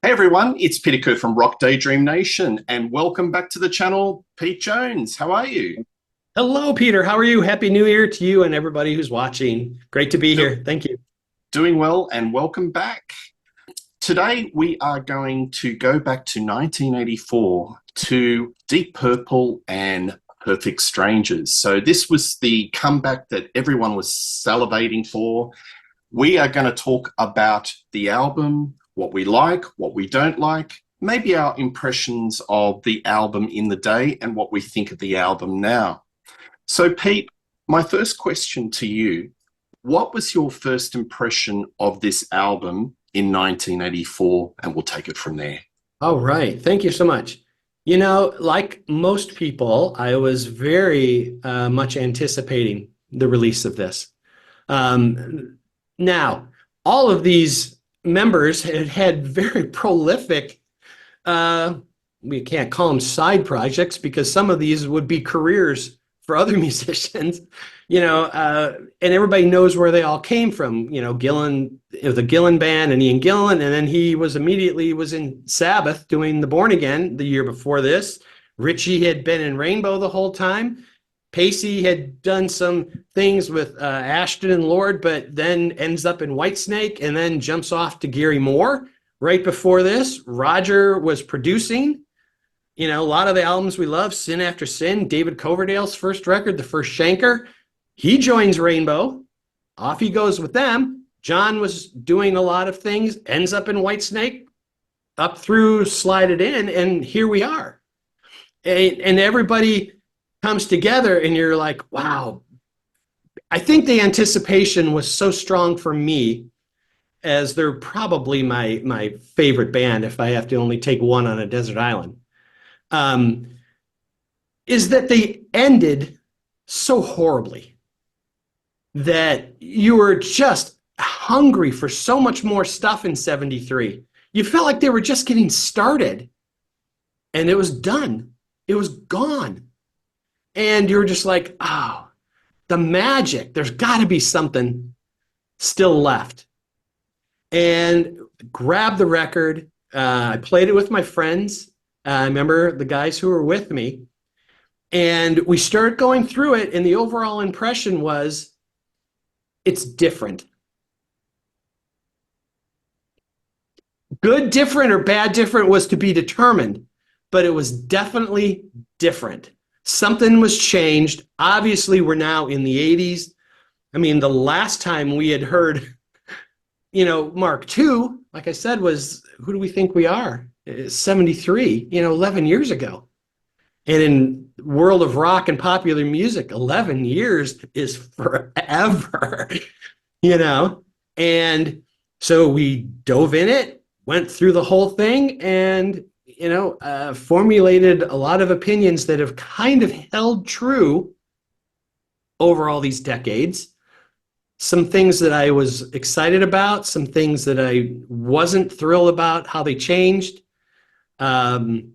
Hey everyone, it's Peter Kerr from Daydream Nation, and welcome back to the channel, Pete Jones. How are you? Hello, Peter. How are you? Happy New Year to you and everybody who's watching. Great to be Do- here. Thank you. Doing well, and welcome back. Today we are going to go back to 1984 to Deep Purple and Perfect Strangers. So this was the comeback that everyone was salivating for. We are going to talk about the album, what we like, what we don't like, maybe our impressions of the album in the day, and what we think of the album now. So, Pete, my first question to you, what was your first impression of this album in 1984? And we'll take it from there. All right. Thank you so much. Like most people, I was very much anticipating the release of this. Now, all of these members had very prolific, uh, we can't call them side projects because some of these would be careers for other musicians, and everybody knows where they all came from. Gillan, it was the Gillan band and Ian Gillan, and then he was in Sabbath doing the Born Again the year before this. Richie had been in Rainbow the whole time. Pacey had done some things with Ashton and Lord, but then ends up in Whitesnake and then jumps off to Gary Moore. Right before this, Roger was producing. A lot of the albums we love, Sin After Sin, David Coverdale's first record, The First Shanker. He joins Rainbow. Off he goes with them. John was doing a lot of things, ends up in Whitesnake, up through Slide It In, and here we are. And everybody comes together, and you're like, wow. I think the anticipation was so strong for me, as they're probably my favorite band if I have to only take one on a desert island. Um, is that they ended so horribly that you were just hungry for so much more stuff in 73. You felt like they were just getting started and it was done. It was gone. And you were just like, oh, the magic, there's got to be something still left. And grabbed the record. I played it with my friends. I remember the guys who were with me. And we started going through it, and the overall impression was it's different. Good different or bad different was to be determined, but it was definitely different. Something was changed. Obviously, we're now in the 80s. I mean, the last time we had heard, Mark II, like I said, was who do we think we are? 73, 11 years ago. And in world of rock and popular music, 11 years is forever, you know? And so we dove in it, went through the whole thing, and, formulated a lot of opinions that have kind of held true over all these decades. Some things that I was excited about, some things that I wasn't thrilled about how they changed. And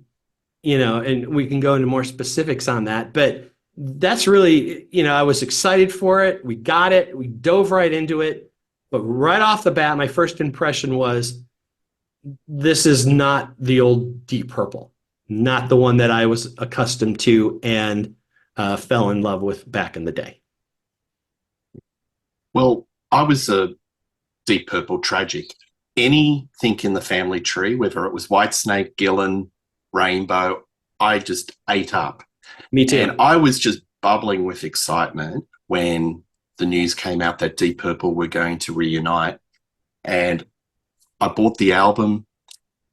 we can go into more specifics on that, but that's really, I was excited for it. We got it. We dove right into it. But right off the bat, my first impression was this is not the old Deep Purple, not the one that I was accustomed to and fell in love with back in the day. Well, I was a Deep Purple tragic. Anything in the family tree, whether it was Whitesnake, Gillan, Rainbow, I just ate up. Me And too. I was just bubbling with excitement when the news came out that Deep Purple were going to reunite. And I bought the album,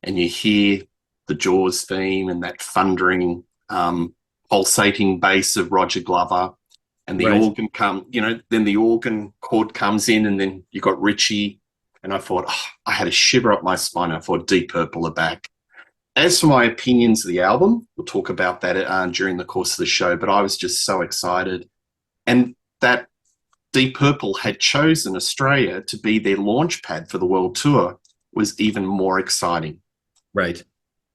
and you hear the Jaws theme and that thundering, pulsating bass of Roger Glover, and the Right. organ then the organ chord comes in, and then you got Richie. And I thought, oh, I had a shiver up my spine. I thought Deep Purple are back. As for my opinions of the album, we'll talk about that during the course of the show, but I was just so excited. And that Deep Purple had chosen Australia to be their launch pad for the world tour was even more exciting. Right.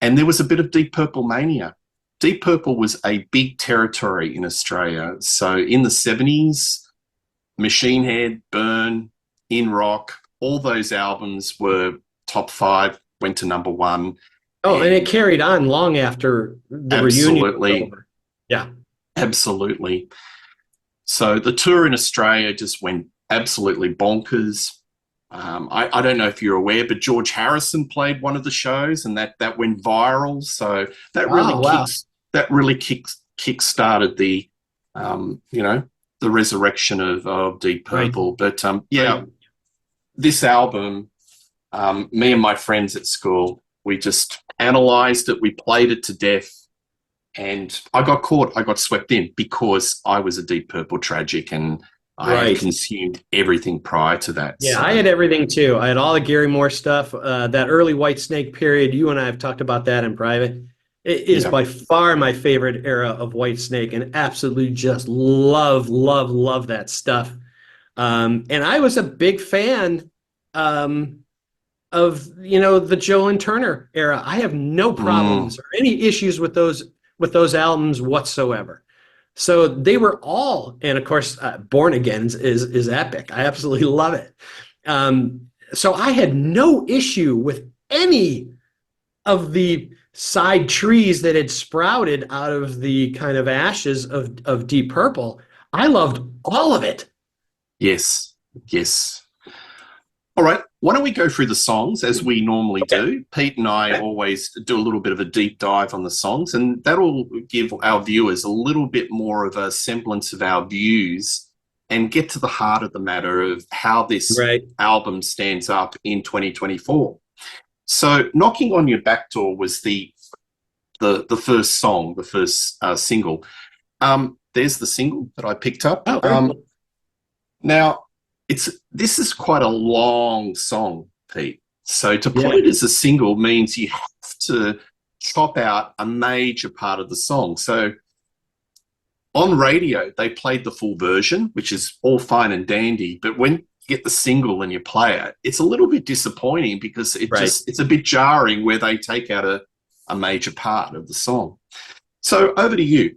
And there was a bit of Deep Purple mania. Deep Purple was a big territory in Australia. So in the 70s, Machine Head, Burn, In Rock, all those albums were top five. went to number one. Oh, and it carried on long after the reunion was Absolutely. over. Yeah. Absolutely. So the tour in Australia just went absolutely bonkers. I don't know if you're aware, but George Harrison played one of the shows, and that went viral. So Oh, wow. that really kick started the you know, the resurrection of Deep Right. Purple. But yeah, Right. this album, me and my friends at school, we just analyzed it, we played it to death, and I got caught. I got swept in because I was a Deep Purple tragic, and I had Right. consumed everything prior to that. Yeah, I So had everything too. I had all the Gary Moore stuff. That early White Snake period, you and I have talked about that in private. It is yeah, by far my favorite era of White Snake, and absolutely just love, love, love that stuff. And I was a big fan um, of the Joe and Turner era. I have no mm, problems or any issues with those albums whatsoever. So they were all, and of course, Born Again is epic. I absolutely love it. So I had no issue with any of the side trees that had sprouted out of the kind of ashes of Deep Purple. I loved all of it. yes, yes. All right. Why don't we go through the songs as we normally Okay. do? Pete and I always do a little bit of a deep dive on the songs, and that'll give our viewers a little bit more of a semblance of our views and get to the heart of the matter of how this Right. album stands up in 2024. So, Knocking on Your Back Door was the first song, the first single. There's the single that I picked up. Oh, very cool. Now, this is quite a long song, Pete. So to Yeah. play it as a single means you have to chop out a major part of the song. So on radio, they played the full version, which is all fine and dandy. But when you get the single and you play it, it's a little bit disappointing because Right. it's a bit jarring where they take out a major part of the song. So over to you.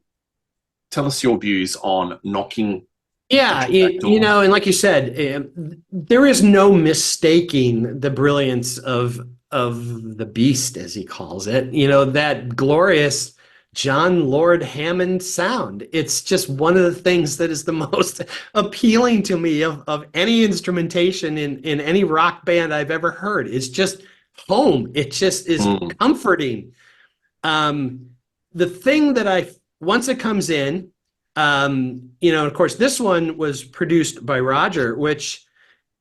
Tell us your views on knocking Yeah, your back door. and like you said, there is no mistaking the brilliance of the beast, as he calls it. That glorious John Lord Hammond sound. It's just one of the things that is the most appealing to me of any instrumentation in any rock band I've ever heard. It's just home. It just is Mm, comforting. The thing that once it comes in, of course, this one was produced by Roger, which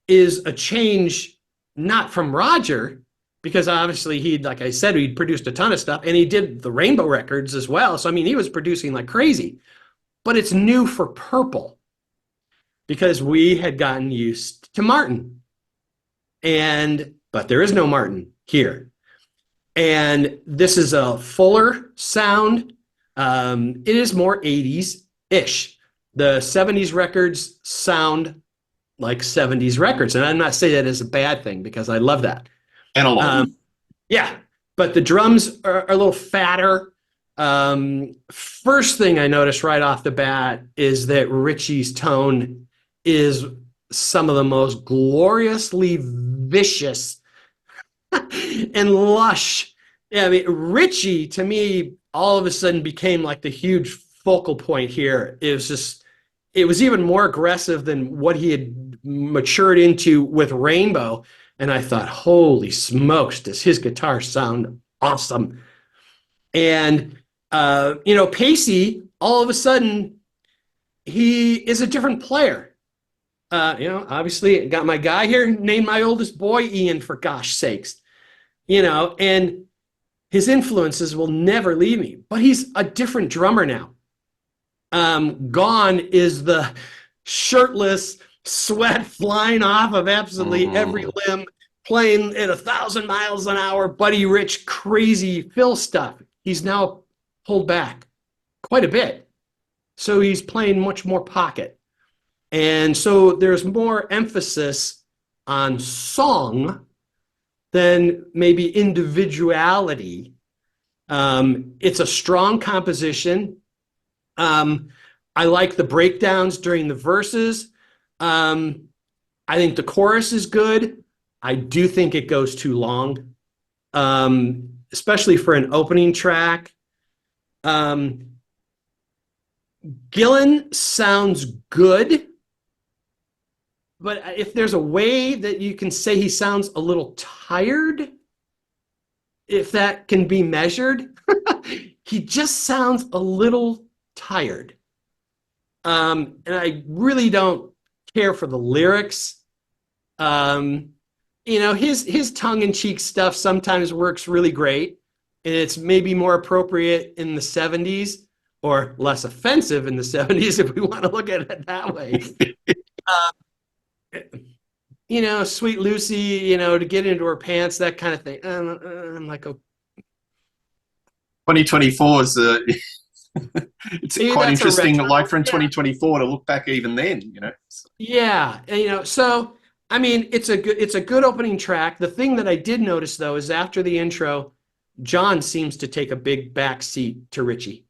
is a change not from Roger, because obviously like I said, he'd produced a ton of stuff and he did the Rainbow records as well. So, I mean, he was producing like crazy, but it's new for Purple because we had gotten used to Martin but there is no Martin here. And this is a fuller sound. It is more 80s-ish. The 70s records sound like 70s records. And I'm not saying that as a bad thing because I love that. analog. Yeah, but the drums are a little fatter. First thing I noticed right off the bat is that Richie's tone is some of the most gloriously vicious and lush. Yeah, I mean, Richie to me all of a sudden became like the huge focal point here. It was even more aggressive than what he had matured into with Rainbow. And I thought, holy smokes, does his guitar sound awesome? And, Pacey, all of a sudden, he is a different player. Obviously, got my guy here, named my oldest boy Ian, for gosh sakes. And his influences will never leave me. But he's a different drummer now. Gone is the shirtless, sweat flying off of absolutely every limb, playing at 1,000 miles an hour, Buddy Rich, crazy Phil stuff. He's now pulled back quite a bit. So he's playing much more pocket. And so there's more emphasis on song than maybe individuality. It's a strong composition. I like the breakdowns during the verses. I think the chorus is good. I do think it goes too long. especially for an opening track. Gillan sounds good, but if there's a way that you can say he sounds a little tired, if that can be measured, he just sounds a little tired. And I really don't care for the lyrics. His tongue-in-cheek stuff sometimes works really great, and it's maybe more appropriate in the 70s or less offensive in the 70s if we want to look at it that way. Sweet Lucy, to get into her pants, that kind of thing. I'm like, oh. 2024 is it's Maybe quite that's a interesting, retro. like from Yeah. 2024 to look back even then, Yeah, so I mean, it's a good opening track. The thing that I did notice though is after the intro, John seems to take a big back seat to Richie.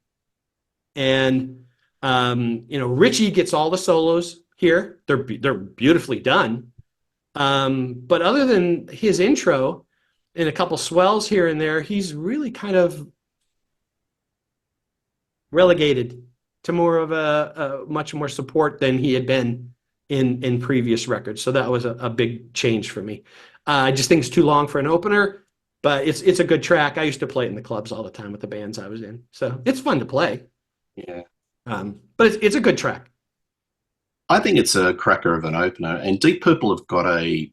And Richie gets all the solos here. They're beautifully done. But other than his intro and a couple swells here and there, he's really kind of relegated to more of a much more support than he had been in previous records. So that was a big change for me. I just think it's too long for an opener, but it's a good track. I used to play it in the clubs all the time with the bands I was in. So it's fun to play. Yeah. But it's a good track. I think it's a cracker of an opener, and Deep Purple have got a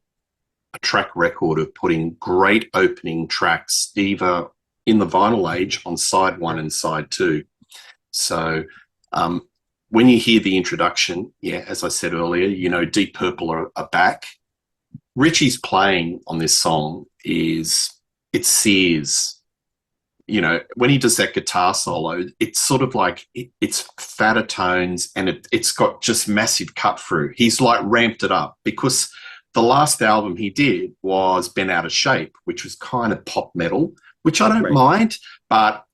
track record of putting great opening tracks either in the vinyl age on side one and side two. So when you hear the introduction, yeah, as I said earlier, Deep Purple are back. Richie's playing on this song it sears. When he does that guitar solo, it's sort of like it's fatter tones and it's got just massive cut through. He's like ramped it up because the last album he did was Bent Out of Shape, which was kind of pop metal, which I don't mind, but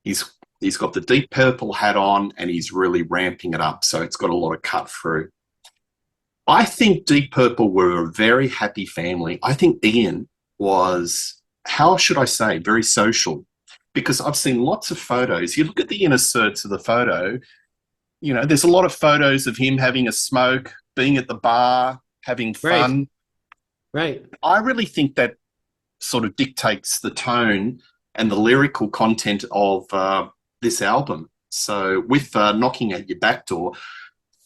he's got the Deep Purple hat on and he's really ramping it up. So it's got a lot of cut through. I think Deep Purple were a very happy family. I think Ian was, how should I say, very social. Because I've seen lots of photos. You look at the inner serts of the photo, there's a lot of photos of him having a smoke, being at the bar, having fun. Right. I really think that sort of dictates the tone and the lyrical content of this album. So with Knocking at Your Back Door,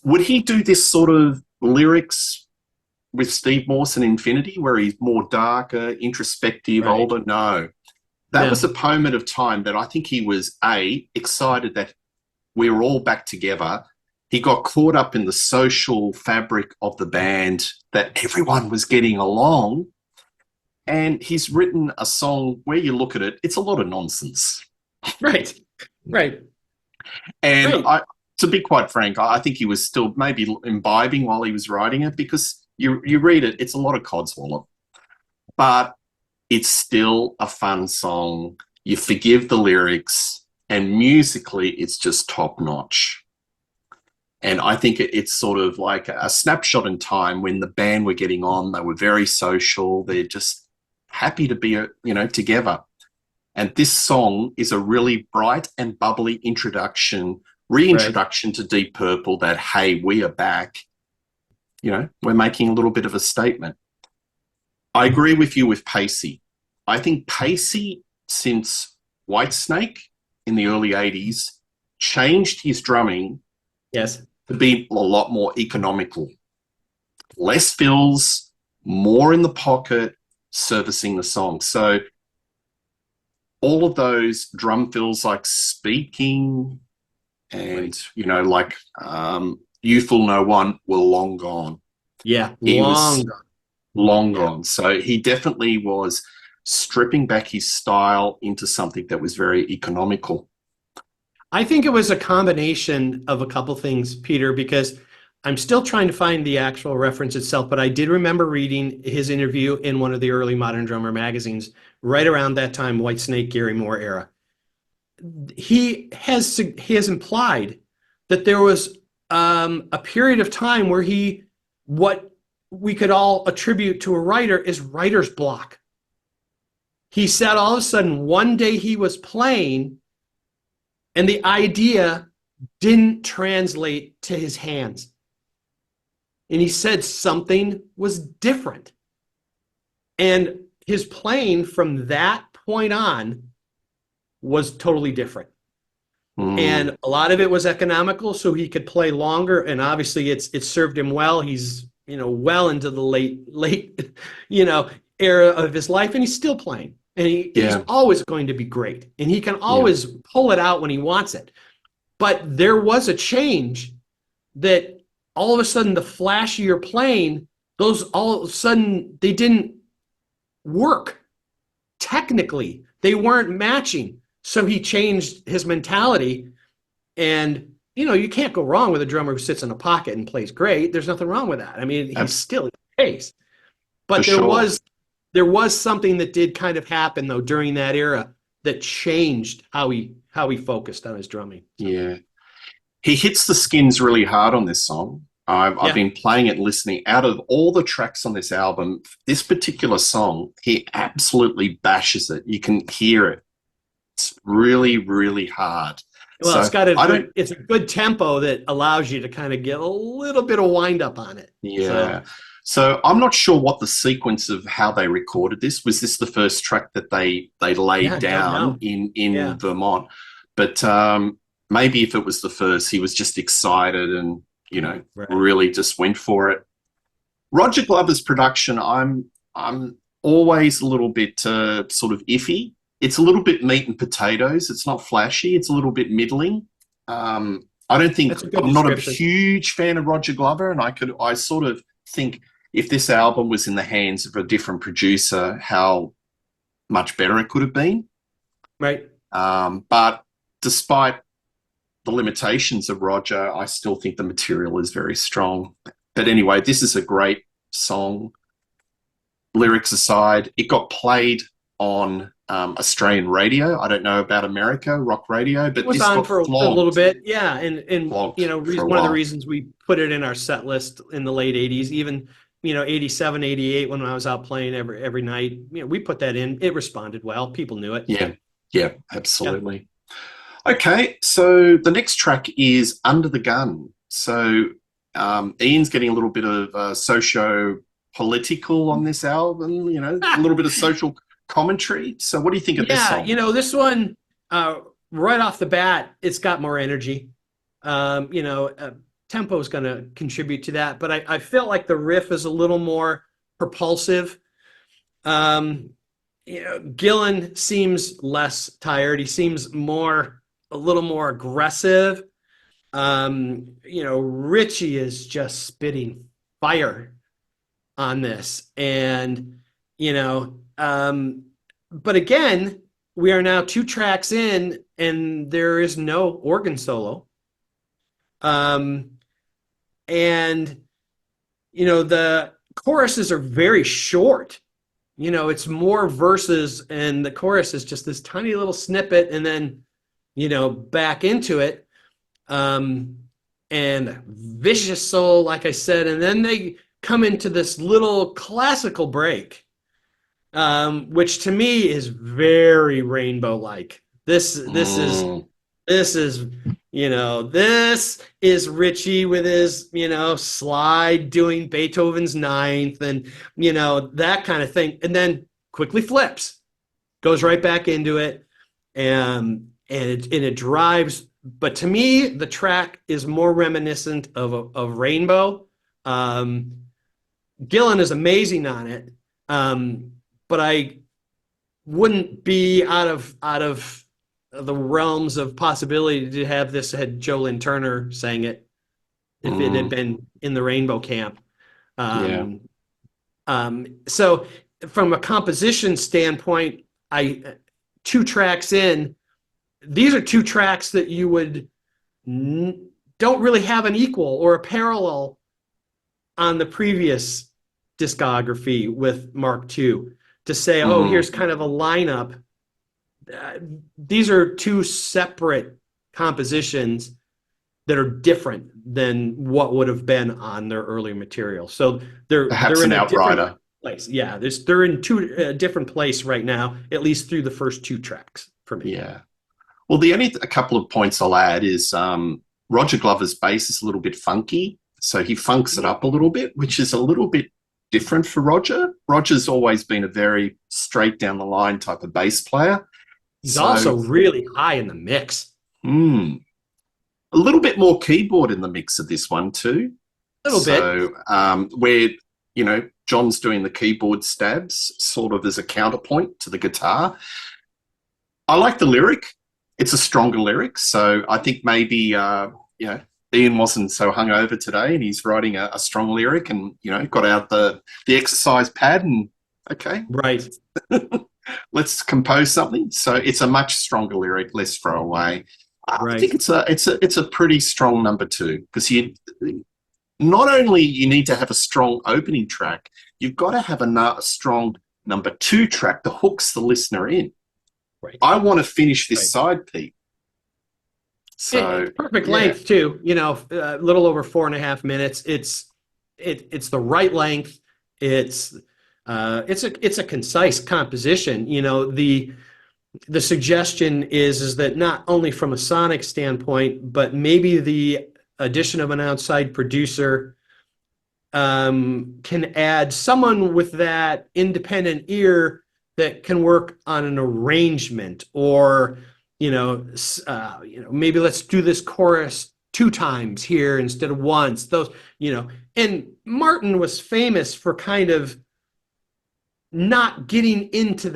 would he do this sort of lyrics with Steve Morse and Infinity where he's more darker, introspective, older? No. That was a moment of time that I think he was, excited that we were all back together. He got caught up in the social fabric of the band, that everyone was getting along. And he's written a song where you look at it, it's a lot of nonsense. Right. And to be quite frank, I think he was still maybe imbibing while he was writing it because you read it, it's a lot of codswallop. But it's still a fun song. You forgive the lyrics, and musically, it's just top notch. And I think it's sort of like a snapshot in time when the band were getting on. They were very social. They're just happy to be, together. And this song is a really bright and bubbly reintroduction to Deep Purple that, hey, we are back. We're making a little bit of a statement. I agree with you with Pacey. I think Pacey, since Whitesnake in the early 80s, changed his drumming to be a lot more economical. Less fills, more in the pocket, servicing the song. So all of those drum fills like Speaking and, like Youthful No One were long gone. Yeah, long gone. So he definitely was stripping back his style into something that was very economical. I think it was a combination of a couple things, Peter, because I'm still trying to find the actual reference itself, but I did remember reading his interview in one of the early Modern Drummer magazines right around that time, Whitesnake, Gary Moore era. He has implied that there was a period of time where what we could all attribute to a writer is writer's block. he said all of a sudden one day he was playing and the idea didn't translate to his hands. And he said something was different. And his playing from that point on was totally different. And a lot of it was economical, so he could play longer. And obviously, it served him well. He's well into the late era of his life, and he's still playing. And he's always going to be great, and he can always pull it out when he wants it. But there was a change that all of a sudden the flashier playing, those all of a sudden they didn't work technically. They weren't matching. So he changed his mentality, and you can't go wrong with a drummer who sits in a pocket and plays great. There's nothing wrong with that. I mean, he's still the case. But there was something that did kind of happen though during that era that changed how he focused on his drumming. Yeah. He hits the skins really hard on this song. I've been playing it, listening. Out of all the tracks on this album, this particular song, he absolutely bashes it. You can hear it. It's really, really hard. Well, it's a good tempo that allows you to kind of get a little bit of wind up on it. Yeah. So I'm not sure what the sequence of how they recorded this. Was this the first track that they laid down in Vermont? But maybe if it was the first, he was just excited and really just went for it. Roger Glover's production, I'm always a little bit sort of iffy. It's a little bit meat and potatoes. It's not flashy. It's a little bit middling. I don't think I'm not a huge fan of Roger Glover, and I sort of think if this album was in the hands of a different producer, how much better it could have been. Right. But despite the limitations of Roger, I still think the material is very strong. But anyway, this is a great song. Lyrics aside, it got played on Australian radio. I don't know about America, rock radio, but it was on for a little bit. Yeah. And one of the reasons we put it in our set list in the late 80s, even 87, 88, when I was out playing every night, we put that in. It responded well. People knew it. Yeah, absolutely. Yeah. Okay, so the next track is Under the Gun. So Ian's getting a little bit of socio-political on this album, a little bit of social commentary. So what do you think of this song? This one, right off the bat, it's got more energy. Tempo is going to contribute to that, but I felt like the riff is a little more propulsive. Gillan seems less tired. He seems a little more aggressive. Richie is just spitting fire on this, and but again, we are now 2 tracks in, and there is no organ solo. And the choruses are very short. It's more verses, and the chorus is just this tiny little snippet, and then back into it. And vicious soul, like I said, and then they come into this little classical break, which to me is very Rainbow-like. This is Richie with his, slide doing Beethoven's Ninth and, that kind of thing. And then quickly flips, goes right back into it. And it drives. But to me, the track is more reminiscent of Rainbow. Gillan is amazing on it. But I wouldn't be out of the realms of possibility to have this had Jolyn Turner sang it if it had been in the Rainbow camp. So from a composition standpoint, 2 tracks in, these are 2 tracks that you don't really have an equal or a parallel on the previous discography with Mark II to say, here's kind of a lineup. These are 2 separate compositions that are different than what would have been on their earlier material. So they're perhaps an outrider. place. Yeah, they're in two different place right now, at least through the first two tracks for me. Yeah. Well, the only a couple of points I'll add is Roger Glover's bass is a little bit funky, so he funks it up a little bit, which is a little bit different for Roger. Roger's always been a very straight down the line type of bass player. He's So, also really high in the mix. a little bit more keyboard in the mix of this one too. A little bit. So, where John's doing the keyboard stabs, sort of as a counterpoint to the guitar. I like the lyric. It's a stronger lyric, so I think maybe Ian wasn't so hungover today, and he's writing a strong lyric, and got out the exercise pad, and okay, Right. let's compose something. So it's a much stronger lyric, less throwaway. I Right. think it's a pretty strong number two, because you not only you need to have a strong opening track, you've got to have a strong number two track that hooks the listener in. Right. I want to finish this side, Pete. So It's perfect length too. A little over 4.5 minutes. It's the right length. It's a concise composition. The suggestion is that not only from a sonic standpoint, but maybe the addition of an outside producer can add someone with that independent ear that can work on an arrangement, or maybe let's do this chorus 2 times here instead of once. And Martin was famous for kind of not getting into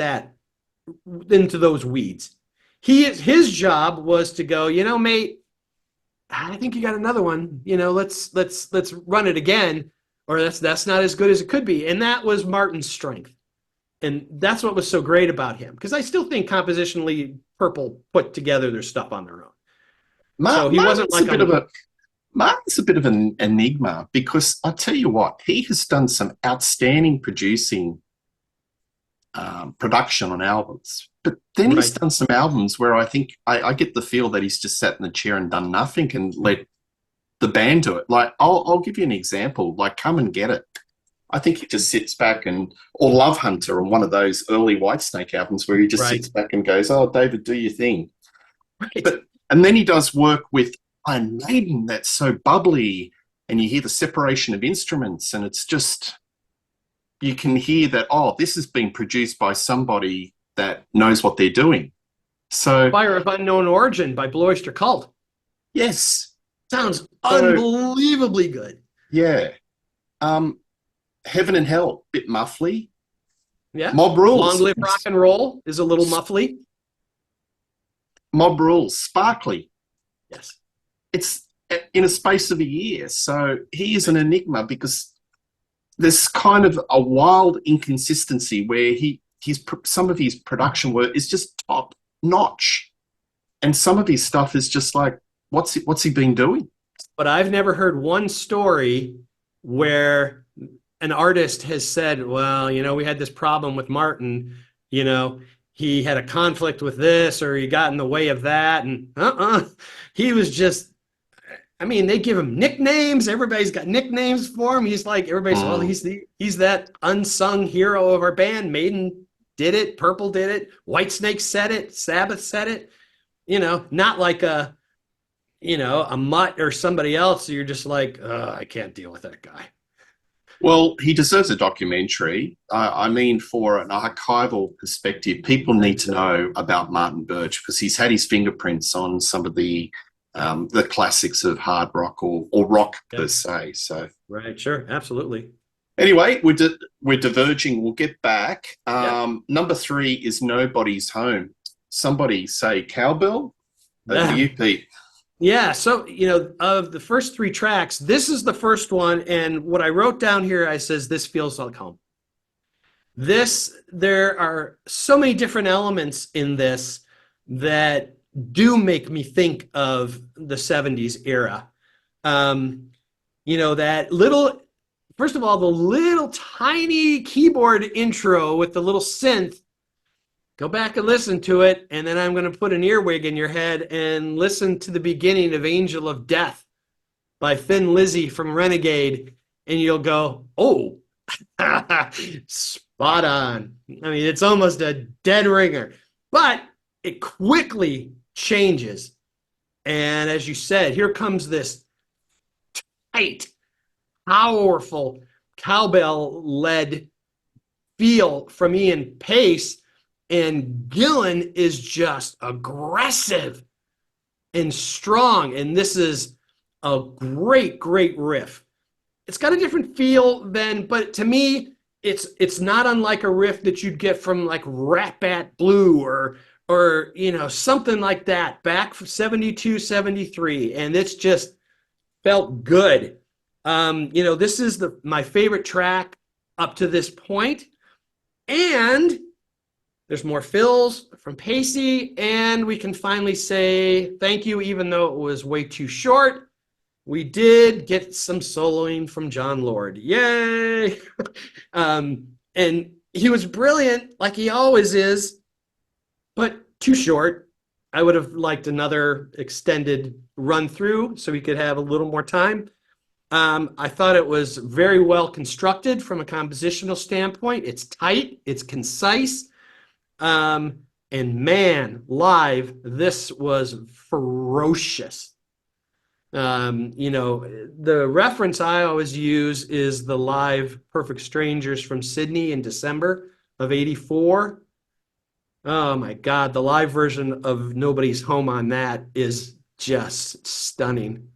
those weeds. His job was to go, mate, I think you got another one. Let's run it again, or that's not as good as it could be. And that was Martin's strength. And that's what was so great about him, because I still think compositionally Purple put together their stuff on their own. So he wasn't like Martin's a bit of an enigma, because I tell you what, he has done some outstanding production on albums, but then he's done some albums where I think I get the feel that he's just sat in the chair and done nothing and let the band do it. Like I'll give you an example, like Come and Get It. I think he just sits back or Love Hunter on one of those early Whitesnake albums where he just sits back and goes, "Oh, David, do your thing." Right. And then he does work with Iron Maiden that's so bubbly, and you hear the separation of instruments, and it's just, you can hear that, this has been produced by somebody that knows what they're doing. So, Fire of Unknown Origin by Blue Oyster Cult. Yes. Sounds unbelievably good. Yeah. Heaven and Hell, bit muffly. Yeah. Mob Rules. Long Live Rock and Roll is a little muffly. Mob Rules, sparkly. Yes. It's in a space of a year. So he is an enigma, because there's kind of a wild inconsistency where some of his production work is just top notch, and some of his stuff is just like, what's he been doing? But I've never heard one story where an artist has said, well, we had this problem with Martin, he had a conflict with this, or he got in the way of that, and he was just, they give him nicknames. Everybody's got nicknames for him. He's like, everybody's, well, he's that unsung hero of our band. Maiden did it. Purple did it. Whitesnake said it. Sabbath said it. Not like a Mutt or somebody else. So you're just like, I can't deal with that guy. Well, he deserves a documentary. For an archival perspective, people need to know about Martin Birch, because he's had his fingerprints on some of the classics of hard rock or rock per se. So right, sure, absolutely. Anyway, we're diverging. We'll get back. Number 3 is Nobody's Home. Somebody say cowbell. Over to you, Pete. Yeah, so, of the first 3 tracks, this is the first one, and what I wrote down here, I says, this feels like home. There are so many different elements in this that do make me think of the 70s era. That little, first of all, the little tiny keyboard intro with the little synth. Go back and listen to it, and then I'm going to put an earwig in your head and listen to the beginning of Angel of Death by Thin Lizzy from Renegade, and you'll go, oh, Spot on. I mean, it's almost a dead ringer, but it quickly changes. And as you said, here comes this tight, powerful cowbell-led feel from Ian Pace, and Gillan is just aggressive and strong. And this is a great, great riff. It's got a different feel but to me, it's not unlike a riff that you'd get from like Rat Bat Blue or something like that back from 72, 73. And it's just felt good. This is my favorite track up to this point. And there's more fills from Pacey, and we can finally say thank you, even though it was way too short. We did get some soloing from John Lord. Yay! And he was brilliant, like he always is, but too short. I would have liked another extended run through so we could have a little more time. I thought it was very well constructed from a compositional standpoint. It's tight, it's concise, and man, live, this was ferocious. The reference I always use is the live Perfect Strangers from Sydney in December of '84. Oh my God, the live version of Nobody's Home on that is just stunning.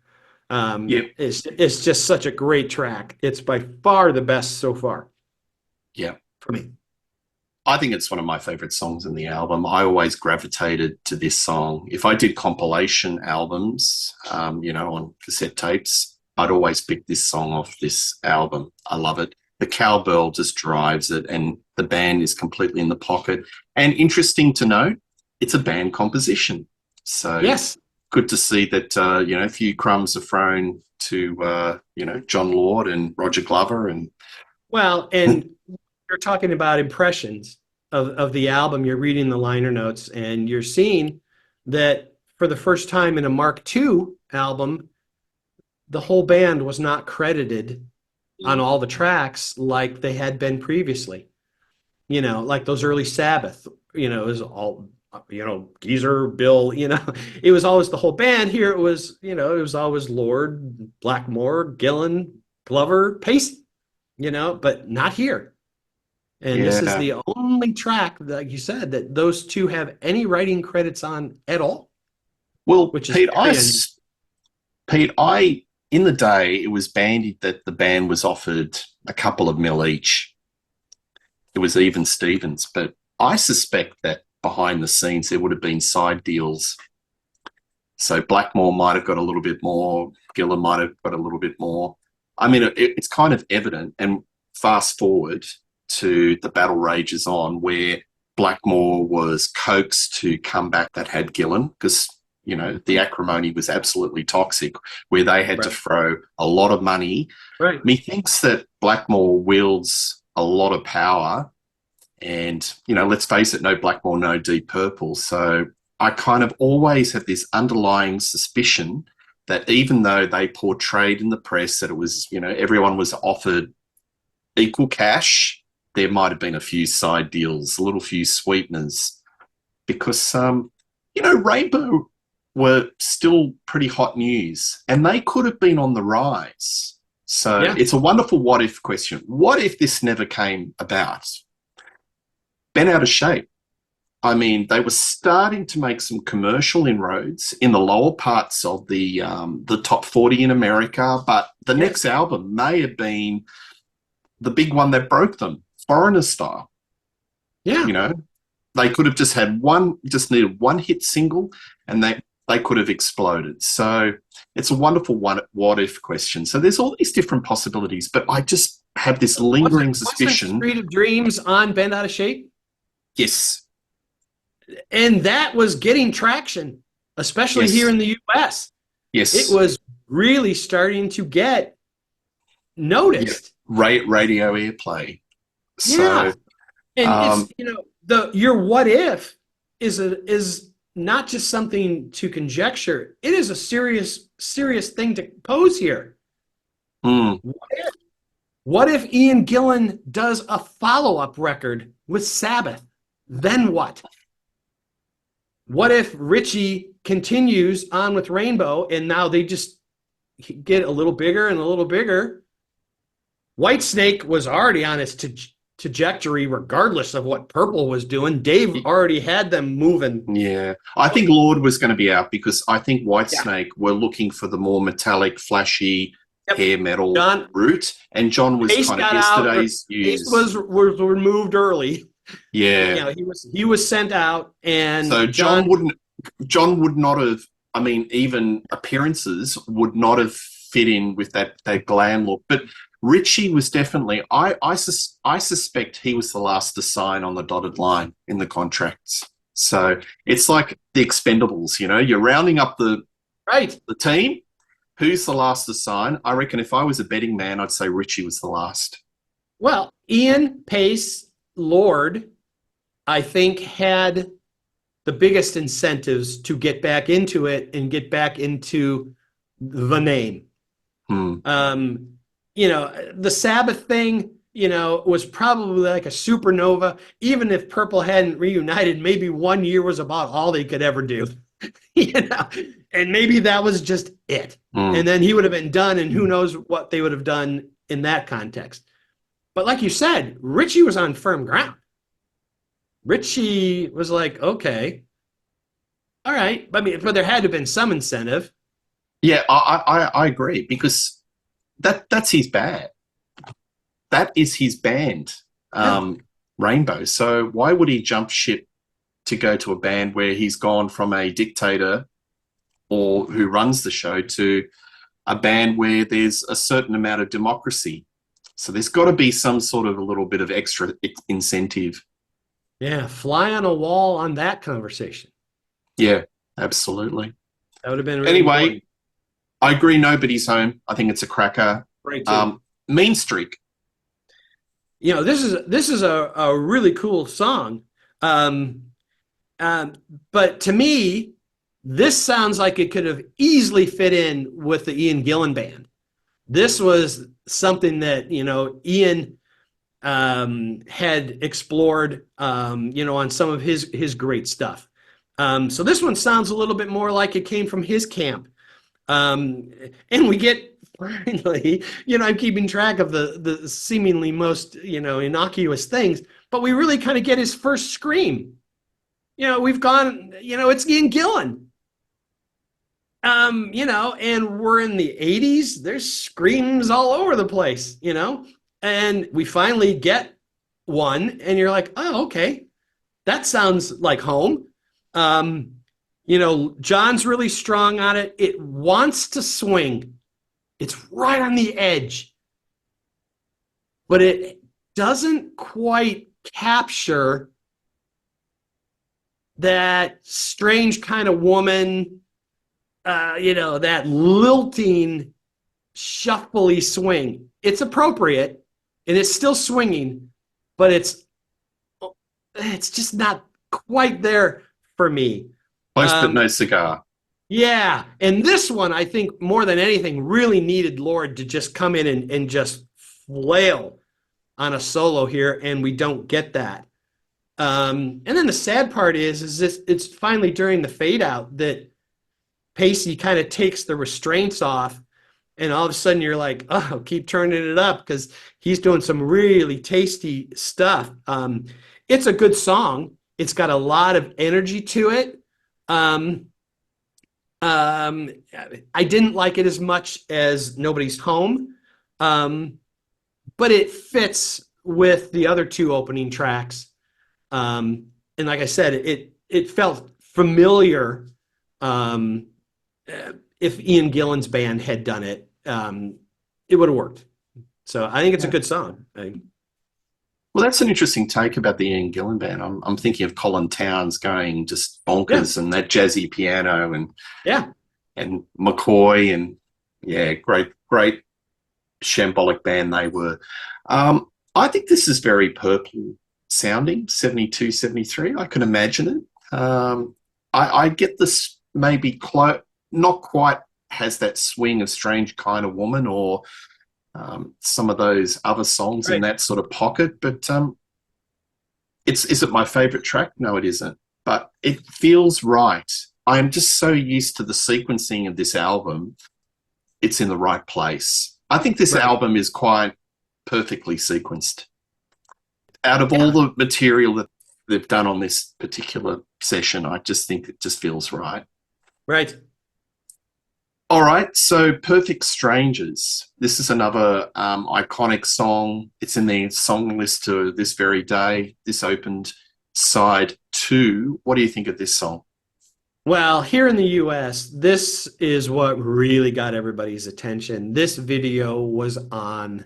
It's just such a great track. It's by far the best so far. Yeah. For me. I think it's one of my favorite songs in the album. I always gravitated to this song. If I did compilation albums, on cassette tapes, I'd always pick this song off this album. I love it. The cowbell just drives it, and the band is completely in the pocket. And interesting to note, it's a band composition. So yes, good to see that, a few crumbs are thrown to, John Lord and Roger Glover. And you're talking about impressions of the album. You're reading the liner notes, and you're seeing that for the first time in a Mark II album, the whole band was not credited on all the tracks like they had been previously. Like those early Sabbath, it was all, Geezer, Bill, it was always the whole band. Here it was, it was always Lord, Blackmore, Gillan, Glover, Pacey, but not here. And this is the only track, like you said, that those two have any writing credits on at all. Well, which is Pete, in the day, it was bandied that the band was offered a couple of mil each. It was even Stevens, but I suspect that behind the scenes there would have been side deals. So Blackmore might have got a little bit more, Gillan might have got a little bit more. I mean, it's kind of evident. And fast forward to The Battle Rages On, where Blackmore was coaxed to come back that had Gillan, because the acrimony was absolutely toxic, where they had to throw a lot of money. Right. Methinks that Blackmore wields a lot of power, and let's face it, no Blackmore, no Deep Purple. So I kind of always have this underlying suspicion that even though they portrayed in the press that it was, everyone was offered equal cash, there might have been a few side deals, a little few sweeteners, because Rainbow were still pretty hot news, and they could have been on the rise. So It's a wonderful what if question. What if this never came about? Been out of shape. I mean, they were starting to make some commercial inroads in the lower parts of the top 40 in America, but the next album may have been the big one that broke them, Foreigner Style. Yeah. They could have just needed one hit single, and they could have exploded. So it's a wonderful what if question. So there's all these different possibilities, but I just have this lingering suspicion. Street of Dreams on Bent Out of Shape? Yes. And that was getting traction, especially here in the US. Yes. It was really starting to get noticed. Radio airplay. So, and it's, your what if is not just something to conjecture. It is a serious thing to pose here. What if? What if Ian Gillan does a follow-up record with Sabbath? Then what? What if Richie continues on with Rainbow and now they just get a little bigger and a little bigger? Whitesnake was already on its trajectory regardless of what Purple was doing. Dave already had them moving. Yeah. I think Lord was going to be out because I think Yeah. Whitesnake were looking for the more metallic, flashy Yep. hair metal John, route, and John was Pace kind of got out. yesterday's Pace news. was removed early. Yeah. You know, he was sent out, So and John would not have, I mean, even appearances would not have fit in with that glam look. But Richie was definitely, I suspect he was the last to sign on the dotted line in the contracts. So it's like the Expendables, you know, you're rounding up the right. team. Who's the last to sign? I reckon if I was a betting man, I'd say Richie was the last. Well, Ian, Pace, Lord, I think had the biggest incentives to get back into it and get back into the name. You know, the Sabbath thing, you know, was probably like a supernova. Even if Purple hadn't reunited, maybe 1 year was about all they could ever do. You know, and maybe that was just it. And then he would have been done, and who knows what they would have done in that context. But like you said, Richie was on firm ground. Richie was like, okay, all right. I mean, but there had to have been some incentive. Yeah, I agree because that's his band. That is his band, Rainbow. So why would he jump ship to go to a band where he's gone from a dictator or who runs the show to a band where there's a certain amount of democracy? So there's got to be some sort of a little bit of extra incentive. Yeah, fly on a wall on that conversation. Yeah, absolutely. That would have been really anyway. important. I agree. Nobody's home. I think it's a cracker. Right. Mean Streak. You know, this is a really cool song. But to me, this sounds like it could have easily fit in with the Ian Gillan band. This was something that, you know, Ian had explored, you know, on some of his great stuff. So this one sounds a little bit more like it came from his camp. And we get finally, you know, I'm keeping track of the seemingly most, you know, innocuous things, but we really kind of get his first scream. You know, we've gone, you know, it's Ian Gillan. You know, and we're in the 80s. There's screams all over the place, you know, and we finally get one, and you're like, oh, okay, that sounds like home. You know, John's really strong on it. It wants to swing. It's right on the edge, but it doesn't quite capture that strange kind of woman, you know, that lilting, shuffly swing. It's appropriate, and it's still swinging, but it's just not quite there for me. Close but no cigar. Yeah, and this one, I think, more than anything, really needed Lord to just come in and just flail on a solo here, and we don't get that. And then the sad part is this, it's finally during the fade out that Pacey kind of takes the restraints off, and all of a sudden you're like, oh, keep turning it up because he's doing some really tasty stuff. It's a good song. It's got a lot of energy to it. I didn't like it as much as Nobody's Home, but it fits with the other two opening tracks. And like I said, it felt familiar. If Ian Gillan's band had done it, it would have worked. So I think it's a good song. Well, that's an interesting take about the Ian Gillan band. I'm thinking of Colin Towns going just bonkers and that jazzy piano and McCoy and great shambolic band they were. I think this is very Purple sounding, 72, 73. I can imagine it. I get this maybe not quite has that swing of Strange Kind of Woman or some of those other songs in Right. that sort of pocket. But is it my favorite track? No, it isn't. But it feels right. I'm just so used to the sequencing of this album. It's in the right place. I think this Right. album is quite perfectly sequenced. Out of all Yeah. the material that they've done on this particular session, I just think it just feels right. Right. All right, so Perfect Strangers. This is another iconic song. It's in the song list to this very day. This opened side 2. What do you think of this song? Well, here in the US, this is what really got everybody's attention. This video was on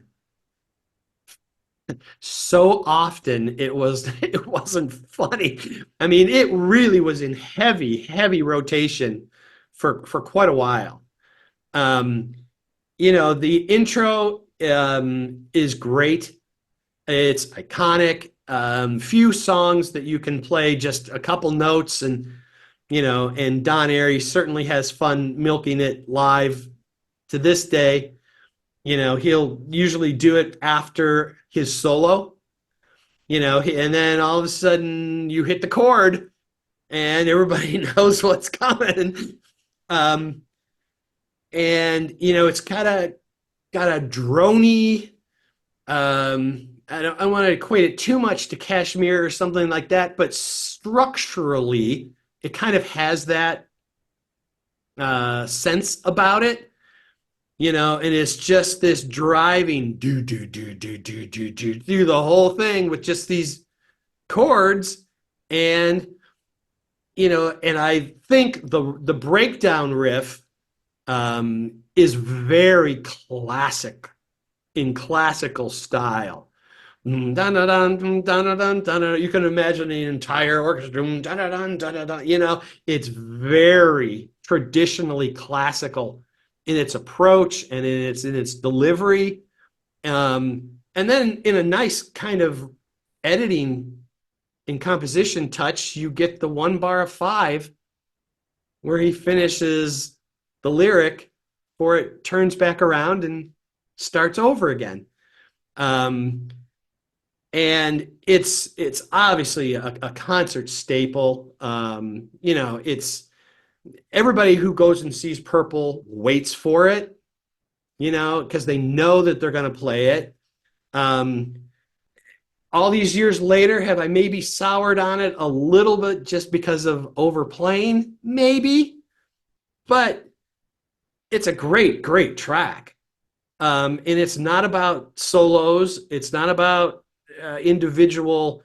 so often it wasn't funny. I mean, it really was in heavy rotation for quite a while. Um, the intro is great. It's iconic. Few songs that you can play just a couple notes and Don Airey certainly has fun milking it live to this day. He'll usually do it after his solo, and then all of a sudden you hit the chord and everybody knows what's coming. Um, and it's kind of got a drony, I don't want to equate it too much to Kashmir or something like that, but structurally, it kind of has that sense about it, and it's just this driving do through the whole thing with just these chords, and and I think the breakdown riff is very classic in classical style. Dun, dun, dun, dun, dun, dun, dun. You can imagine the entire orchestra. Dun, dun, dun, dun, dun, dun. It's very traditionally classical in its approach and in its delivery. And then in a nice kind of editing and composition touch, you get the 1 bar of 5 where he finishes the lyric before it turns back around and starts over again. And it's obviously a concert staple. It's everybody who goes and sees Purple waits for it, because they know that they're going to play it. Um, all these years later, have I maybe soured on it a little bit just because of overplaying? Maybe, but it's a great track. And it's not about solos. It's not about individual,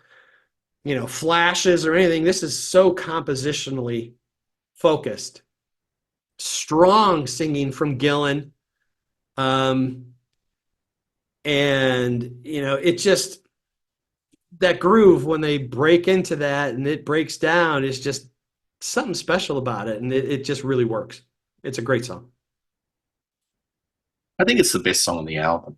flashes or anything. This is so compositionally focused. Strong singing from Gillan. Um, and, it just, that groove when they break into that and it breaks down is just something special about it. And it just really works. It's a great song. I think it's the best song on the album.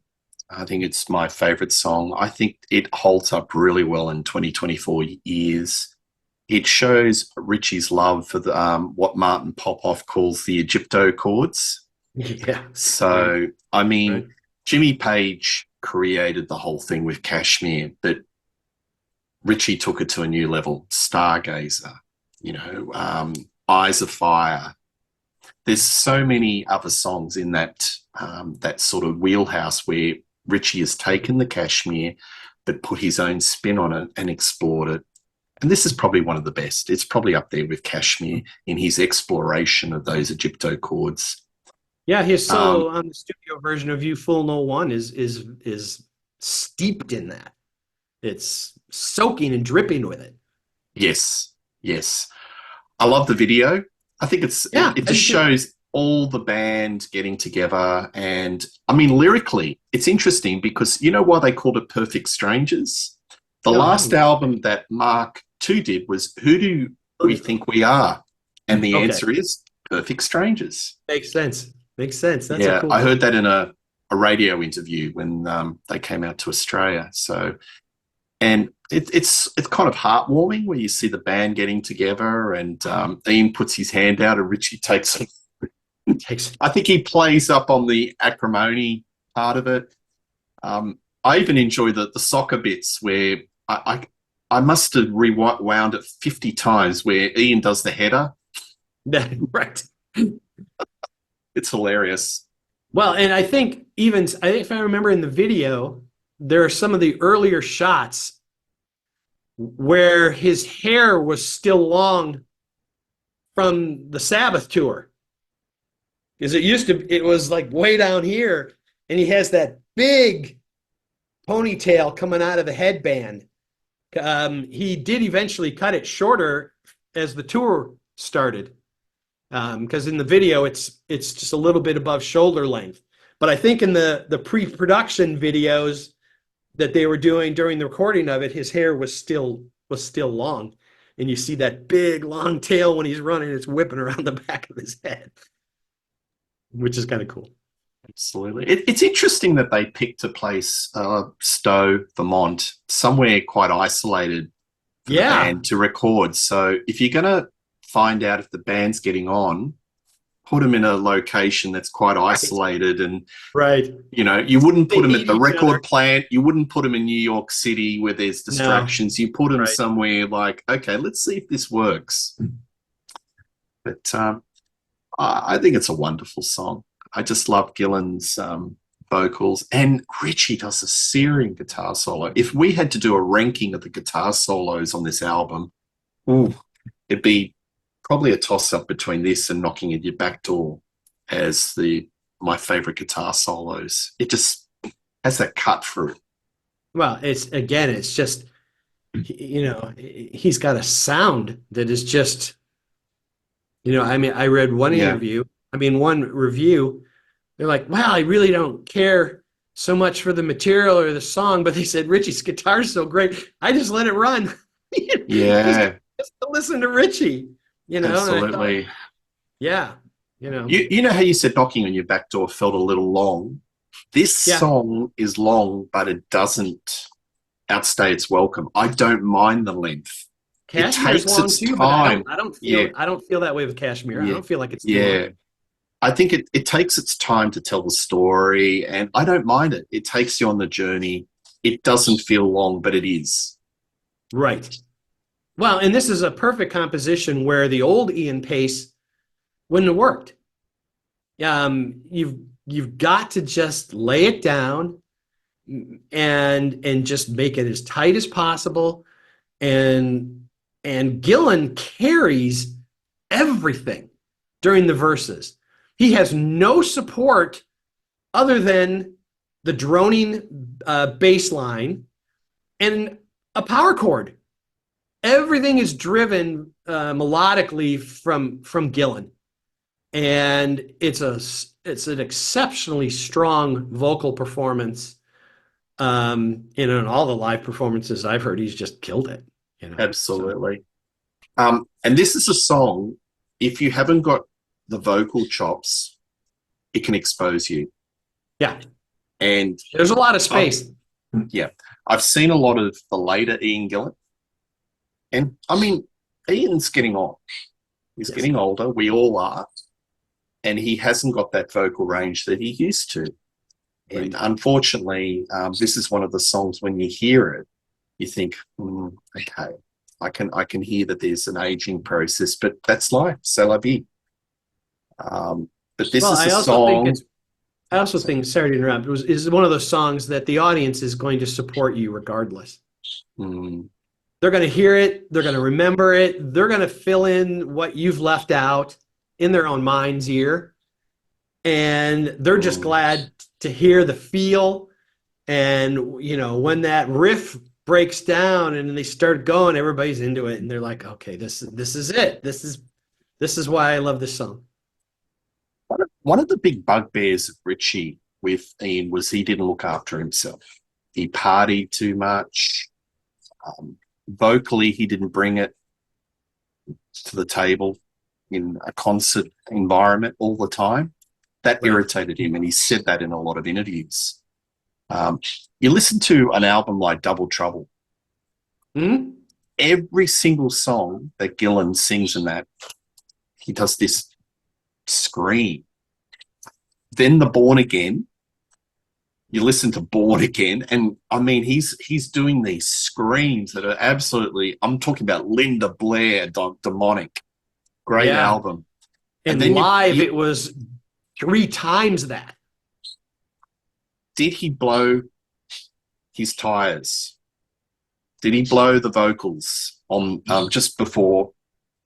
I think it's my favorite song. I think it holds up really well in 2024 years. It shows Richie's love for the what Martin Popoff calls the Egypto chords. Yeah. So, I mean, Right. Jimmy Page created the whole thing with Kashmir, but Richie took it to a new level. Stargazer, Eyes of Fire. There's so many other songs in that sort of wheelhouse where Richie has taken the Kashmir but put his own spin on it and explored it. And this is probably one of the best. It's probably up there with Kashmir in his exploration of those Egypto chords. Yeah, his solo on the studio version of You Fool No One is steeped in that. It's soaking and dripping with it. Yes, yes. I love the video. I think Yeah, it I just do too. shows all the band getting together. And I mean, lyrically, it's interesting because you know why they called it Perfect Strangers? The No, I last haven't. album that Mark II did was Who Do We Think We Are? And the Okay, answer is Perfect Strangers. makes sense. Makes sense. That's a Yeah, cool I thing. heard that in a radio interview when they came out to Australia. So, and it's kind of heartwarming where you see the band getting together and Ian puts his hand out and Richie takes it. Takes I think he plays up on the acrimony part of it. I even enjoy the soccer bits where I must have rewound it 50 times where Ian does the header. Right. It's hilarious. Well, and I think if I remember in the video, there are some of the earlier shots where his hair was still long from the Sabbath tour. Because it was like way down here, and he has that big ponytail coming out of the headband. He did eventually cut it shorter as the tour started, because in the video it's just a little bit above shoulder length. But I think in the pre-production videos that they were doing during the recording of it, his hair was still long, and you see that big long tail when he's running. It's whipping around the back of his head, which is kind of cool. Absolutely. It's interesting that they picked a place, Stowe, Vermont, somewhere quite isolated for the band to record. So if you're going to find out if the band's getting on, put them in a location that's quite isolated. And, you wouldn't put them at the record plant. You wouldn't put them in New York City where there's distractions. No. You put them somewhere like, okay, let's see if this works. But I think it's a wonderful song. I just love Gillan's vocals, and Richie does a searing guitar solo. If we had to do a ranking of the guitar solos on this album, it'd be probably a toss-up between this and Knocking at Your Back Door as my favorite guitar solos. It just has that cut through. Well, it's just, he's got a sound that is just, I read one review. They're like, wow, I really don't care so much for the material or the song, but they said Richie's guitar is so great, I just let it run. Yeah. Just to listen to Richie, Absolutely. Thought, yeah. You know how you said Knocking on Your Back Door felt a little long? This song is long, but it doesn't outstay its welcome. I don't mind the length. Cashmere's long too, time. But I don't feel that way with Kashmir. I don't feel like it's too long. I think it takes its time to tell the story, and I don't mind it. It takes you on the journey. It doesn't feel long, but it is. Right. Well, and this is a perfect composition where the old Ian Pace wouldn't have worked. You've got to just lay it down and just make it as tight as possible. And Gillan carries everything during the verses. He has no support other than the droning bass line and a power chord. Everything is driven melodically from Gillan, and it's an exceptionally strong vocal performance. And in all the live performances I've heard, he's just killed it. Absolutely. And this is a song, if you haven't got the vocal chops, it can expose you. Yeah. And there's a lot of space. I've seen a lot of the later Ian Gillan. And, Ian's getting on. He's getting older. We all are. And he hasn't got that vocal range that he used to. Right. And unfortunately, this is one of the songs when you hear it, you think, okay, I can hear that there's an aging process, but that's life. C'est la vie. But this is a song. I also think, sorry to interrupt, is one of those songs that the audience is going to support you regardless. They're going to hear it. They're going to remember it. They're going to fill in what you've left out in their own mind's ear. And they're just glad to hear the feel. And, when that riff breaks down and they start going, everybody's into it. And they're like, okay, this is it. This is why I love this song. One of the big bugbears of Richie with Ian was he didn't look after himself. He partied too much. Vocally, he didn't bring it to the table in a concert environment all the time. That irritated him, and he said that in a lot of interviews. You listen to an album like Double Trouble. Every single song that Gillan sings in that, he does this scream. Then The Born Again, you listen to Born Again, and I mean, he's doing these screams that are absolutely. I'm talking about Linda Blair, demonic. Great Yeah. album. And And then live, you it was 3 times that. did he blow his tires? Did he blow the vocals on just before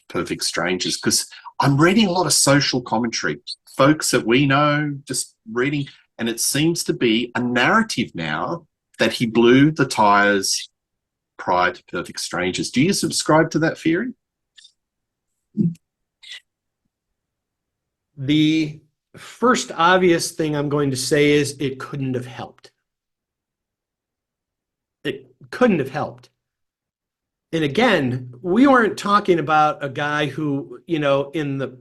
Perfect Strangers? Because I'm reading a lot of social commentary, folks that we know, just reading, and it seems to be a narrative now that he blew the tires prior to Perfect Strangers. Do you subscribe to that theory? The first obvious thing I'm going to say is it couldn't have helped. It couldn't have helped. And again, we weren't talking about a guy who, in the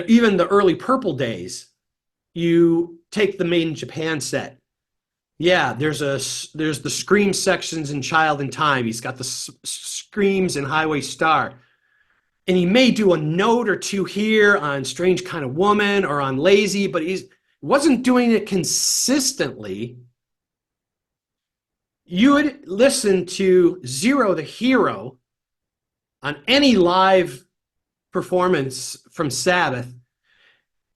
even the early Purple days, you take the Made in Japan set. Yeah, there's the scream sections in Child in Time. He's got the screams in Highway Star. And he may do a note or two here on Strange Kind of Woman or on Lazy, but he wasn't doing it consistently. You would listen to Zero the Hero on any live performance from Sabbath.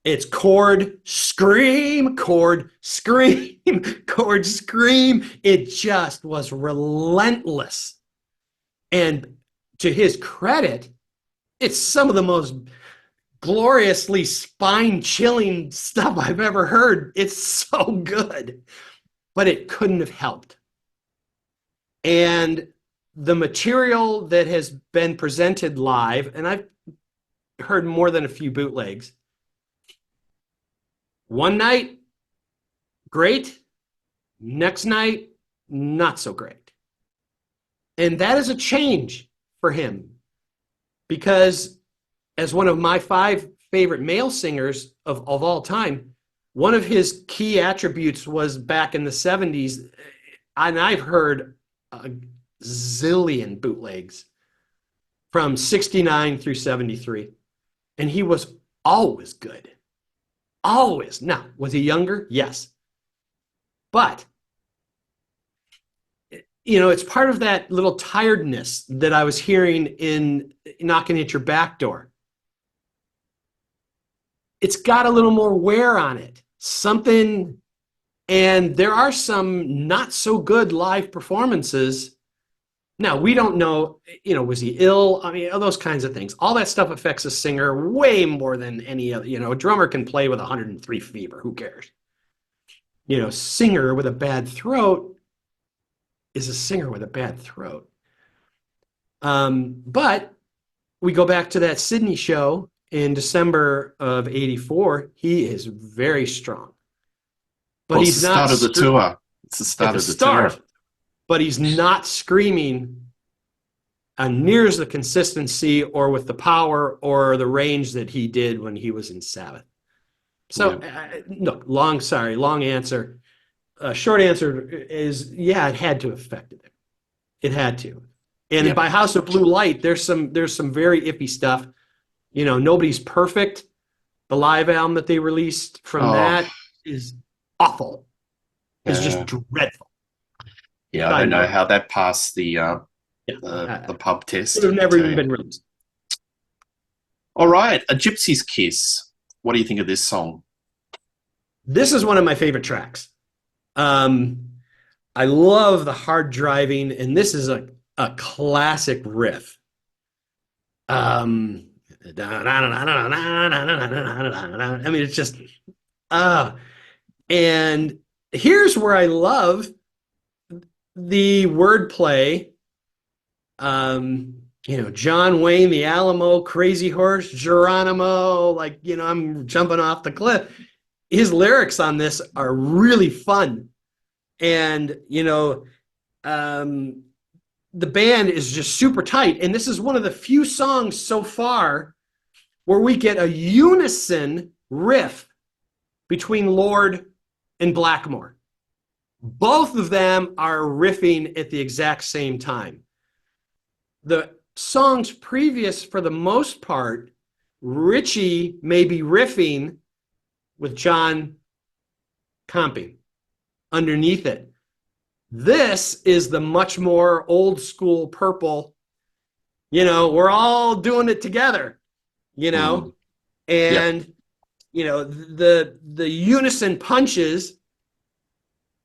It's chord, scream, chord, scream, chord, scream. It just was relentless. And to his credit, it's some of the most gloriously spine-chilling stuff I've ever heard. It's so good. But it couldn't have helped. And the material that has been presented live, and I've heard more than a few bootlegs. One night, great. Next night, not so great. And that is a change for him, because as one of my 5 favorite male singers of all time, one of his key attributes was back in the 70s, and I've heard a zillion bootlegs from 69 through 73. And he was always good. Always. Now, was he younger? Yes. But, it's part of that little tiredness that I was hearing in Knocking at Your Back Door. It's got a little more wear on it. Something, and there are some not so good live performances. Now, we don't know, was he ill? I mean, those kinds of things. All that stuff affects a singer way more than any other. A drummer can play with 103 fever. Who cares? Singer with a bad throat is a singer with a bad throat. But we go back to that Sydney show in December of '84. He is very strong. But he's not... It's the start of the tour. It's the start of the tour. But he's not screaming near the consistency or with the power or the range that he did when he was in Sabbath. So, look, long answer. Short answer is, yeah, it had to have affected him. It had to. And by House of Blue Light, there's some very iffy stuff. Nobody's Perfect. The live album that they released from that is awful. It's just dreadful. Yeah, I don't know how that passed the pub test. It would have never even been released. All right, A Gypsy's Kiss. What do you think of this song? This is one of my favorite tracks. I love the hard driving, and this is a classic riff. I mean, it's just, and here's where I love the wordplay. John Wayne, the Alamo, Crazy Horse, Geronimo, I'm jumping off the cliff. His lyrics on this are really fun. And, the band is just super tight. And this is one of the few songs so far where we get a unison riff between Lord and Blackmore. Both of them are riffing at the exact same time. The songs previous, for the most part, Richie may be riffing with John comping. underneath it. This is the much more old school Purple, we're all doing it together, Mm. Yep. and the unison punches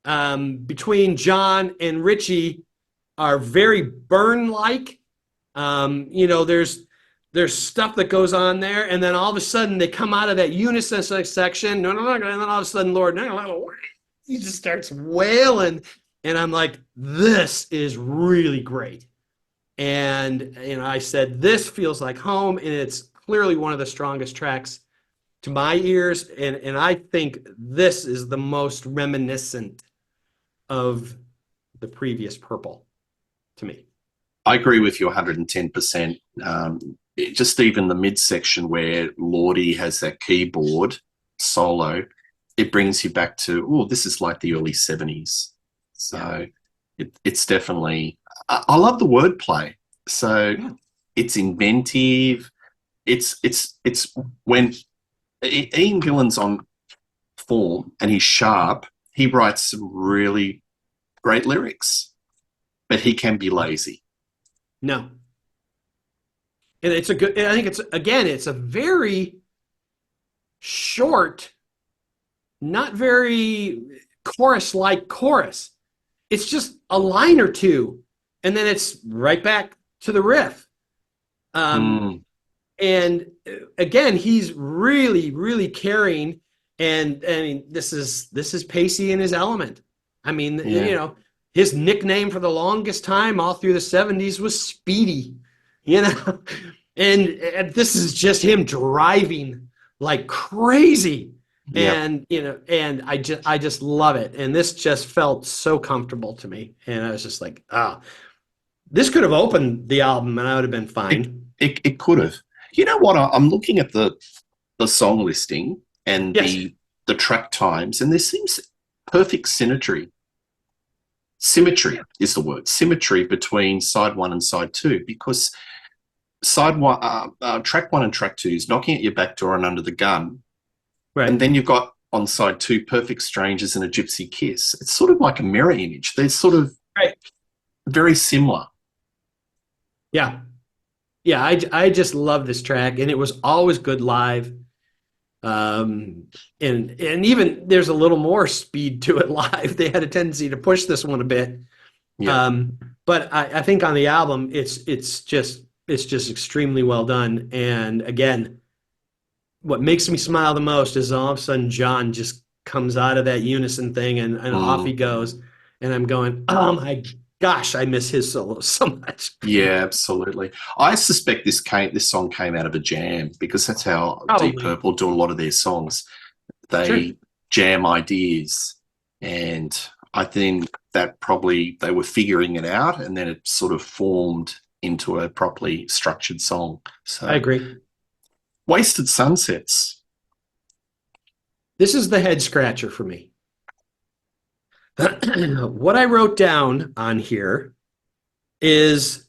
between John and Richie are very Burn-like. There's stuff that goes on there, and then all of a sudden they come out of that unison section, no, and then all of a sudden Lord, no, he just starts wailing, and I'm like, this is really great. And I said, this feels like home, and it's clearly one of the strongest tracks to my ears, and I think this is the most reminiscent of the previous Purple to me. I agree with you 110%. Just even the midsection where Lordy has that keyboard solo, it brings you back to, oh, this is like the early 70s. So it's definitely, I love the wordplay. So it's inventive. It's when Ian Gillan's on form and he's sharp, he writes some really great lyrics, but he can be lazy. No. And I think it's a very short, not very chorus-like chorus. It's just a line or two, and then it's right back to the riff. And again, he's really, really caring. And I mean, this is Pacey in his element. I mean, his nickname for the longest time all through the 70s was Speedy, and this is just him driving like crazy. Yep. And I just love it. And this just felt so comfortable to me. And I was just like, this could have opened the album and I would have been fine. It could have. You know what? I'm looking at the song listing and the track times, and there seems perfect symmetry. Symmetry is the word. Symmetry between side one and side two, because side one, track one and track two is Knocking at Your Back Door and Under the Gun, right? And then you've got on side two Perfect Strangers and A Gypsy Kiss. It's sort of like a mirror image. They're sort of very similar. Yeah. I just love this track, and it was always good live. And even there's a little more speed to it live. They had a tendency to push this one a bit. Yeah. But I think on the album, it's just extremely well done. And again, what makes me smile the most is all of a sudden John just comes out of that unison thing and off he goes. And I'm going, oh my gosh, I miss his solo so much. Yeah, absolutely. I suspect this song came out of a jam, because that's how Deep Purple do a lot of their songs. They jam ideas, and I think that probably they were figuring it out, and then it sort of formed into a properly structured song. So I agree. Wasted Sunsets. This is the head scratcher for me. What I wrote down on here is,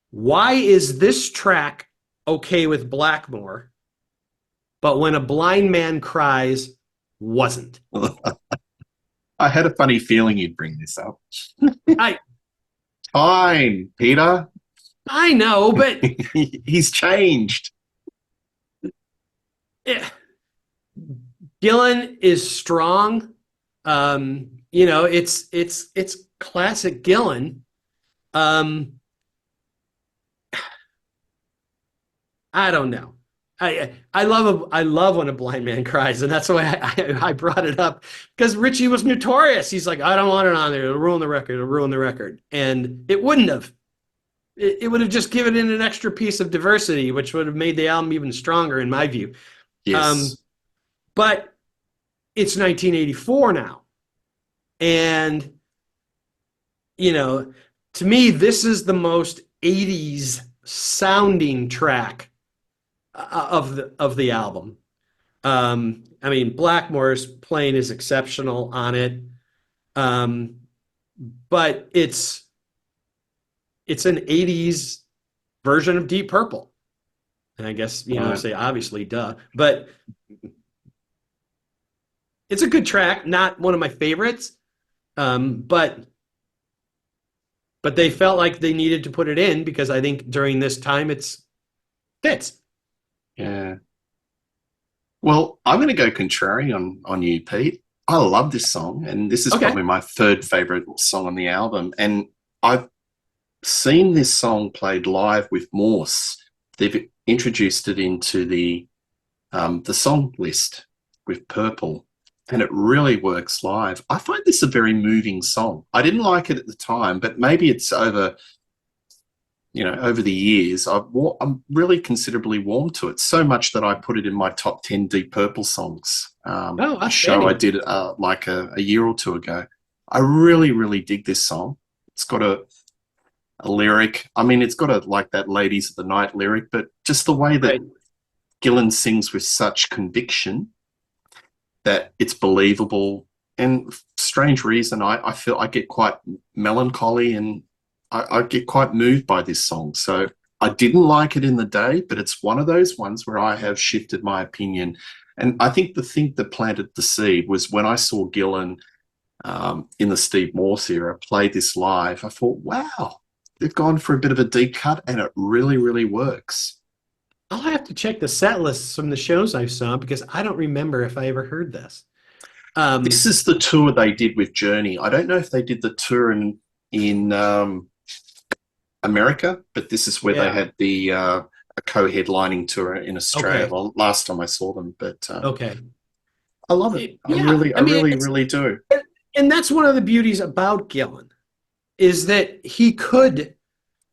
why is this track okay with Blackmore, but When a Blind Man Cries wasn't? I had a funny feeling you'd bring this up. Time, Peter. I know, but he's changed. Gillan is strong. It's classic Gillan. I don't know. I love When a Blind Man Cries, and that's why I brought it up, because Richie was notorious. He's like, I don't want it on there. It'll ruin the record. And it wouldn't have. It would have just given it an extra piece of diversity, which would have made the album even stronger, in my view. Yes. But it's 1984 now. And, to me, this is the most 80s sounding track of the album. I mean, Blackmore's playing is exceptional on it. But it's an 80s version of Deep Purple. And I guess, say obviously, duh. But it's a good track, not one of my favorites. But they felt like they needed to put it in because I think during this time it's fits. Yeah. Well, I'm going to go contrary on you, Pete. I love this song, and this is Okay. probably my third favorite song on the album. And I've seen this song played live with Morse. They've introduced it into the song list with Purple, and it really works live. I find this a very moving song. I didn't like it at the time, but maybe it's over the years, I'm really considerably warmed to it, so much that I put it in my top 10 Deep Purple songs, Oh, a show I outstanding. did like a year or two ago. I really, really dig this song. It's got a lyric. I mean, it's got like that Ladies of the Night lyric, but just the way that Right. Gillan sings with such conviction that it's believable. And for strange reason, I feel I get quite melancholy and I get quite moved by this song. So I didn't like it in the day, but it's one of those ones where I have shifted my opinion. And I think the thing that planted the seed was when I saw Gillan in the Steve Morse era play this live. I thought, wow, they've gone for a bit of a deep cut, and it really, really works. I'll have to check the set lists from the shows I saw because I don't remember if I ever heard this. This Um, is the tour they did with Journey. I don't know if they did the tour in America, but this is where they yeah. had the a co-headlining tour in Australia. Okay. Well, last time I saw them, but Okay. I love it. I Yeah. really, I I mean, really, really do. and that's one of the beauties about Gillan is that he could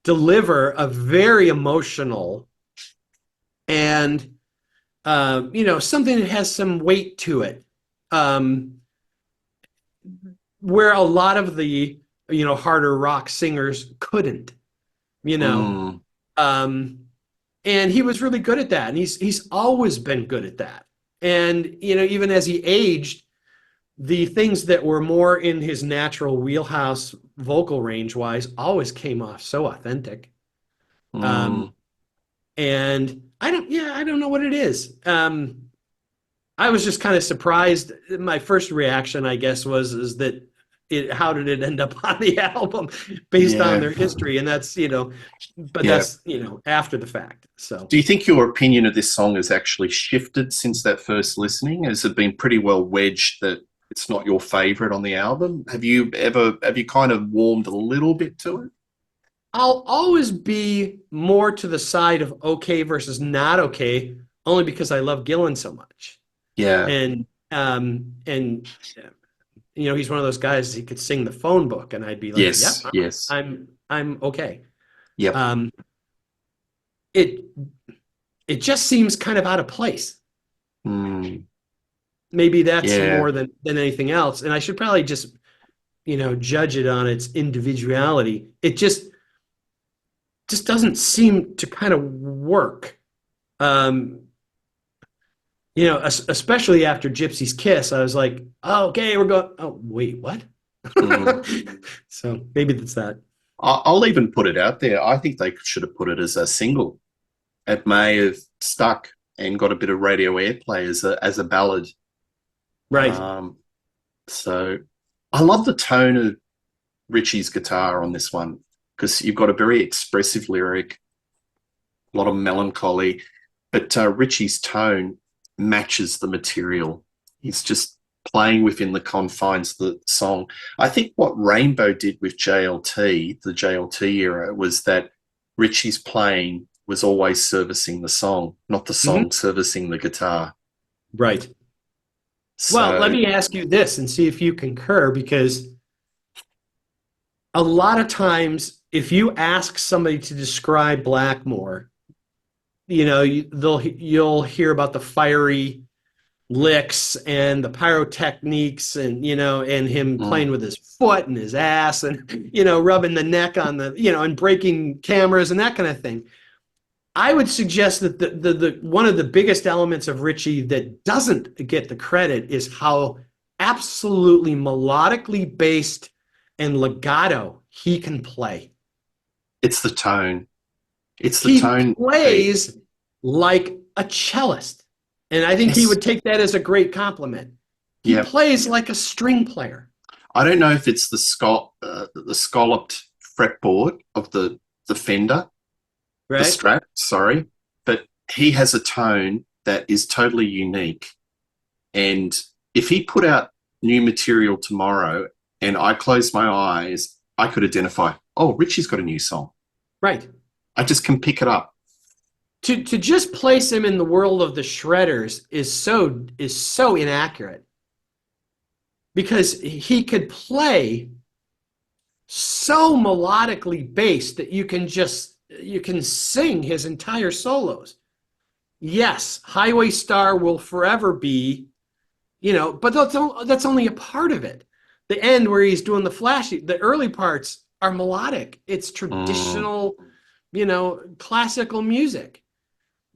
deliver a very emotional and something that has some weight to it, um, where a lot of the harder rock singers couldn't. You know, Mm, um, and he was really good at that, and he's always been good at that. And even as he aged, the things that were more in his natural wheelhouse vocal range wise always came off so authentic. Um, mm. and I don't know what it is. I was just kind of surprised. My first reaction, I guess, was is that how did it end up on the album based on Yeah, their history? And that's, but yeah. that's, after the fact. So Do you think your opinion of this song has actually shifted since that first listening? Has it been pretty well wedged that it's not your favorite on the album? Have you kind of warmed a little bit to it? I'll always be more to the side of okay versus not okay, only because I love Gillan so much. Yeah. And he's one of those guys, he could sing the phone book and I'd be like, yep, Yes. Yes. I'm okay. Yep. Um, it it just seems kind of out of place. Mm, Maybe that's yeah. more than anything else. And I should probably just, judge it on its individuality. It just doesn't seem to kind of work. Um, especially after Gypsy's Kiss, I was like, oh, okay, we're going. Oh, wait, what? Mm. So maybe that's that. I'll even put it out there. I think they should have put it as a single. It may have stuck and got a bit of radio airplay as a ballad. Right. Um, so I love the tone of Richie's guitar on this one because you've got a very expressive lyric, a lot of melancholy, but Richie's tone matches the material. He's just playing within the confines of the song. I think what Rainbow did with JLT, the JLT era, was that Richie's playing was always servicing the song, not the Mhm. song servicing the guitar. Right. Well, let So, me ask you this and see if you concur, because a lot of times, if you ask somebody to describe Blackmore, you'll hear about the fiery licks and the pyrotechniques and him mm, playing with his foot and his ass and rubbing the neck on the and breaking cameras and that kind of thing. I would suggest that the one of the biggest elements of Richie that doesn't get the credit is how absolutely melodically based and legato he can play. it's the tone. It's the He tone, Pete. plays like a cellist. And I think he Yes. would take that as a great compliment. He Yeah. plays like a string player. I don't know if it's the scalloped fretboard of the Fender, the Right? Strat, sorry, but he has a tone that is totally unique. And if he put out new material tomorrow and I closed my eyes, I could identify, oh, Richie's got a new song. Right. I just can pick it up. To just place him in the world of the Shredders is so inaccurate because he could play so melodically based that you can sing his entire solos. Yes, Highway Star will forever be, but that's only a part of it. The end where he's doing the flashy, the early parts are melodic. It's Mm, traditional, classical music.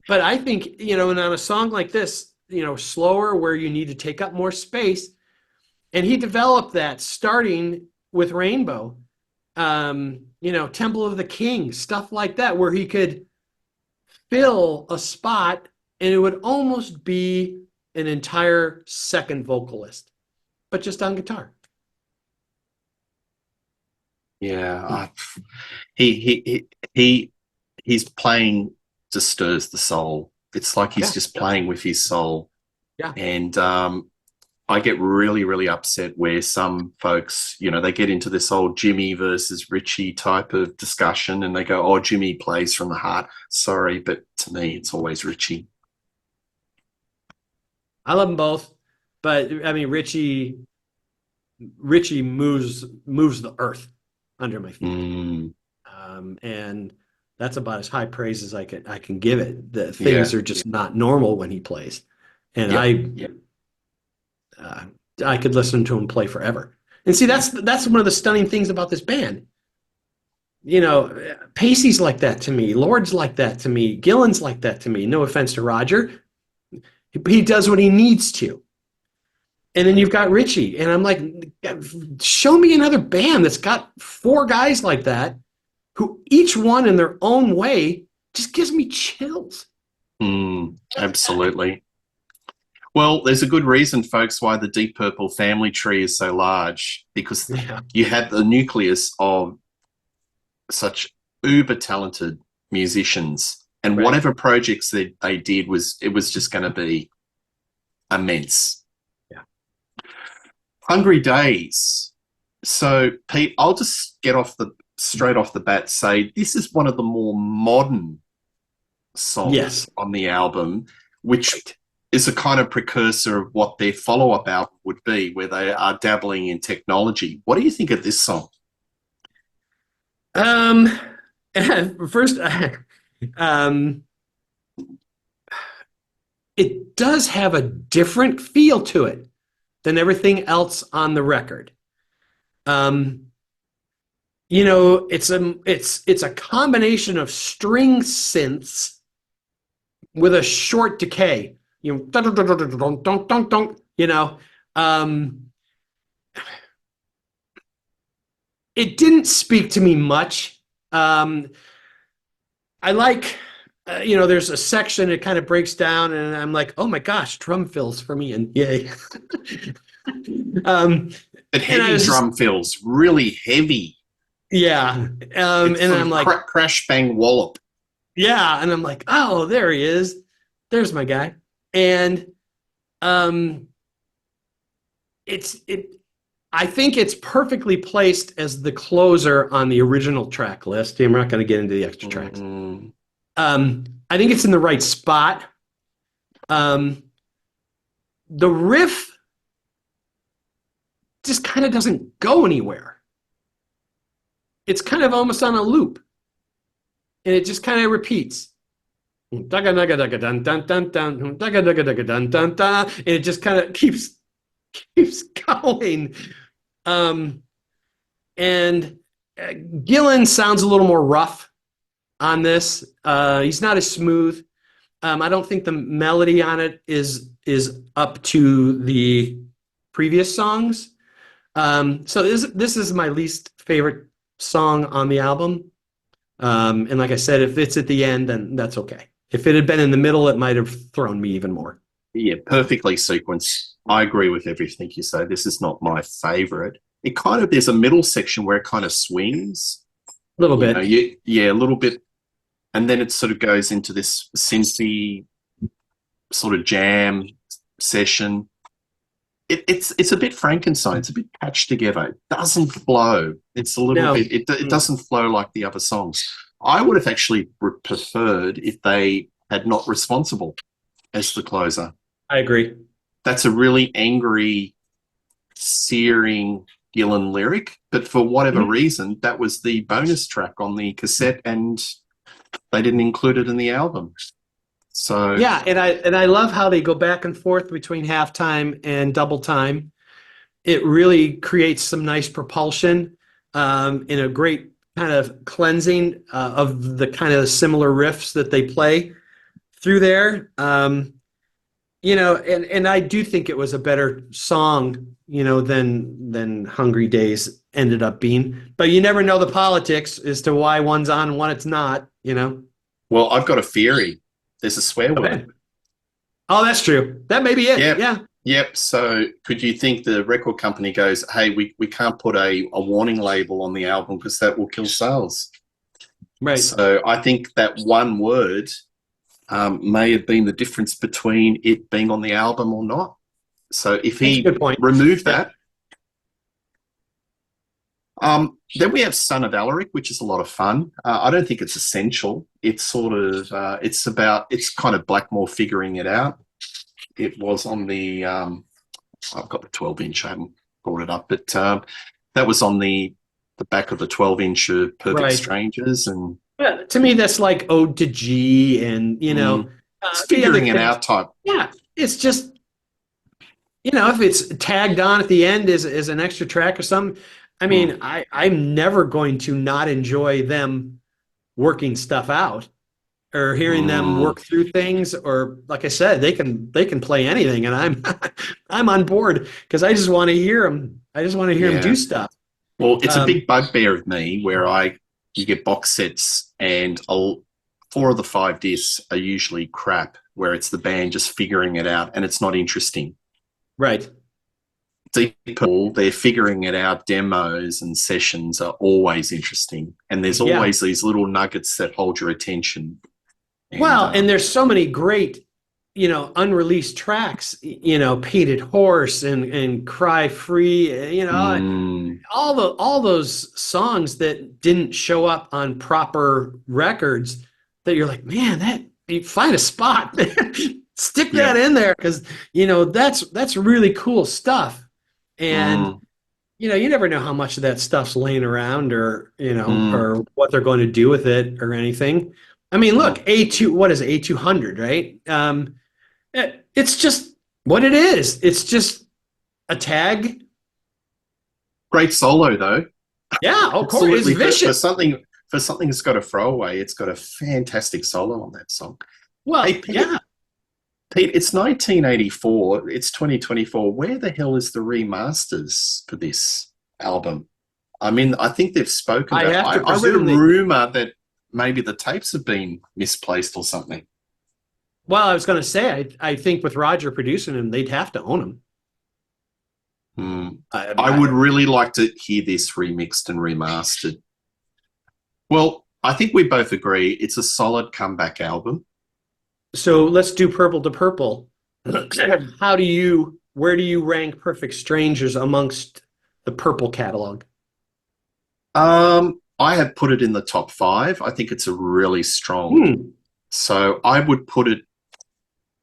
But I think, and on a song like this, slower where you need to take up more space, and he developed that starting with Rainbow, Temple of the King, stuff like that, where he could fill a spot and it would almost be an entire second vocalist, but just on guitar. yeah, he's playing just stirs the soul. It's like he's Yeah, just playing with his soul. yeah. And I get really, really upset where some folks, they get into this old Jimmy versus Richie type of discussion and they go, oh, Jimmy plays from the heart. Sorry, but to me, it's always Richie. I love them both, but I mean, Richie moves the earth under my feet. Mm, And that's about as high praise as I can give it. The things yeah, are just not normal when he plays, and yep, uh, I could listen to him play forever. And see, that's one of the stunning things about this band. Pacey's like that to me. Lord's like that to me. Gillan's like that to me. No offense to Roger, he does what he needs to. And then you've got Richie, and I'm like, show me another band that's got four guys like that, who each one in their own way just gives me chills. absolutely. Well, there's a good reason, folks, why the Deep Purple family tree is so large, because Yeah, you had the nucleus of such uber talented musicians, and right. whatever projects they did was just going to be immense. Yeah. Hungry Days. So, Pete, I'll just get straight off the bat say this is one of the more modern songs Yes. on the album, which Right. is a kind of precursor of what their follow-up album would be, where they are dabbling in technology. What do you think of this song? Um, first, um, it does have a different feel to it than everything else on the record. Um, it's a combination of string synths with a short decay. Dun, dun, dun, dun, dun, dun, dun, dun, dun, it didn't speak to me much. I like, there's a section it kind of breaks down, and I'm like, oh my gosh, drum fills for me, and yay. um, But and I heavy was just, drum fills, really heavy. yeah, It's and sort I'm of like, crash bang wallop. yeah, and I'm like, oh, there he is. There's my guy, and um, it. I think it's perfectly placed as the closer on the original track list. I'm not going to get into the extra tracks. Mm, I think it's in the right spot. Um, the riff just kind of doesn't go anywhere. It's kind of almost on a loop, and it just kind of repeats. And it just kind of keeps going. Um, and Gillan sounds a little more rough on this. He's not as smooth. I don't think the melody on it is up to the previous songs. So this is my least favorite song on the album. And like I said, if it's at the end, then that's okay. If it had been in the middle, it might have thrown me even more. yeah, perfectly sequenced. I agree with everything you say. This is not my favorite. it kind of, there's a middle section where it kind of swings. A little You know, bit. yeah, a little bit, and then it sort of goes into this synthy sort of jam session. It's a bit Frankenstein. It's a bit patched together. It doesn't flow. It's a little No. bit. It doesn't flow like the other songs. I would have actually preferred if they had Not Responsible as the closer. I agree. That's a really angry, searing Gillan lyric, but for whatever Mhm. reason, that was the bonus track on the cassette, and they didn't include it in the album. So Yeah, and I love how they go back and forth between halftime and double time. It really creates some nice propulsion in a great kind of cleansing of the kind of similar riffs that they play through there. And I do think it was a better song, than Hungry Days ended up being. But you never know the politics as to why one's on and one it's not. well, I've got a theory. There's a swear Okay. word. Oh, that's true. That may be it. Yep. Yeah. Yep. So could you think the record company goes, hey, we can't put a warning label on the album because that will kill sales? Right. So I think that one word may have been the difference between it being on the album or not. So if That's a he good point. removed Yeah. that, then we have Son of Alaric, which is a lot of fun. I don't think it's essential. It's sort of it's kind of Blackmore figuring it out. It was on the I've got the 12-inch. I haven't brought it up, but that was on the back of the 12-inch of Perfect Right. Strangers, and Yeah, to me, that's like Ode to G, and it's the other figuring it things. out type. Yeah, it's just if it's tagged on at the end as an extra track or something. I Mm, mean, I'm never going to not enjoy them working stuff out or hearing them mm, work through things. Or like I said, they can play anything, and I'm I'm on board because I just want to hear them. I just want to hear them do yeah. stuff. Well, it's a Um, big bugbear of me where you get box sets and four of the five discs are usually crap, where it's the band just figuring it out and it's not interesting. right. Deep Purple, they're figuring it out. Demos and sessions are always interesting, and there's Yeah. always these little nuggets that hold your attention. And Well, and there's so many great, unreleased tracks, Painted Horse and Cry Free, mm, all those songs that didn't show up on proper records that you're like, man, that you find a spot, stick that yeah, in there because that's really cool stuff. And mm, you never know how much of that stuff's laying around or, mm, or what they're going to do with it or anything. I mean, look, mm. what is it, A200, right? It's just what it is. It's just a tag. Great solo though. Yeah, of course, it's Absolutely, for vicious. something that's got a throwaway, it's got a fantastic solo on that song. Hey, Well, yeah, Pete, it's 1984. It's 2024. Where the hell is the remasters for this album? I mean, I think they've spoken I about have to it. I read a presume that. rumor that maybe the tapes have been misplaced or something. Well, I was going to say, I think with Roger producing them, they'd have to own them. Hmm. I, I would I, really like to hear this remixed and remastered. Well, I think we both agree it's a solid comeback album. so let's do Purple to Purple. Where do you rank Perfect Strangers amongst the Purple catalog? I have put it in the top five. I think it's a really strong. Hmm. So I would put it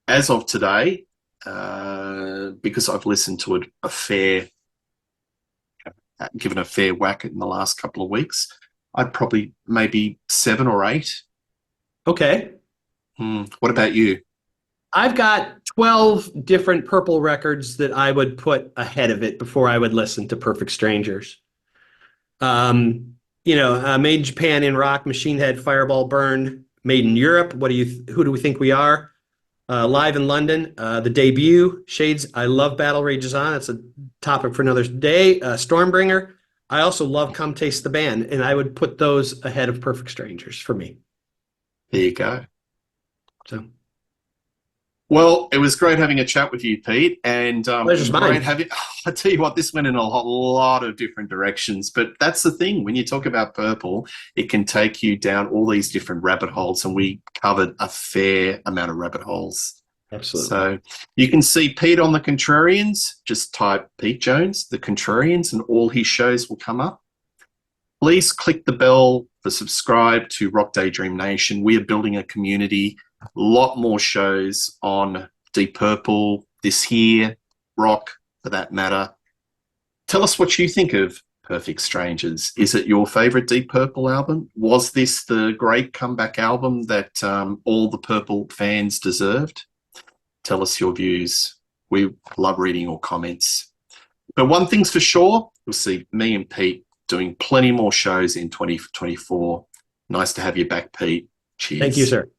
as of today, because I've listened to it given a fair whack in the last couple of weeks. I'd probably maybe 7 or 8. Okay. What about you? I've got 12 different Purple records that I would put ahead of it before I would listen to Perfect Strangers. Made in Japan in Rock, Machine Head, Fireball Burn, Made in Europe. Who do we think we are? Live in London, the debut, Shades. I love Battle Rages On. It's a topic for another day. Stormbringer. I also love Come Taste the Band, and I would put those ahead of Perfect Strangers for me. There you go. So Well, it was great having a chat with you, Pete, and Pleasure's great mine. having. I tell you what, this went in a lot of different directions, but that's the thing. When you talk about purple, it can take you down all these different rabbit holes, and we covered a fair amount of rabbit holes. Absolutely. So you can see Pete on the Contrarians. Just type Pete Jones, the Contrarians, and all his shows will come up. Please click the bell for subscribe to Rock Daydream Nation. We are building a community. A lot more shows on Deep Purple this year, rock for that matter. Tell us what you think of Perfect Strangers. Is it your favorite Deep Purple album? Was this the great comeback album that all the Purple fans deserved? Tell us your views. We love reading your comments. But one thing's for sure, you'll see me and Pete doing plenty more shows in 2024. Nice to have you back, Pete. Cheers. Thank you, sir.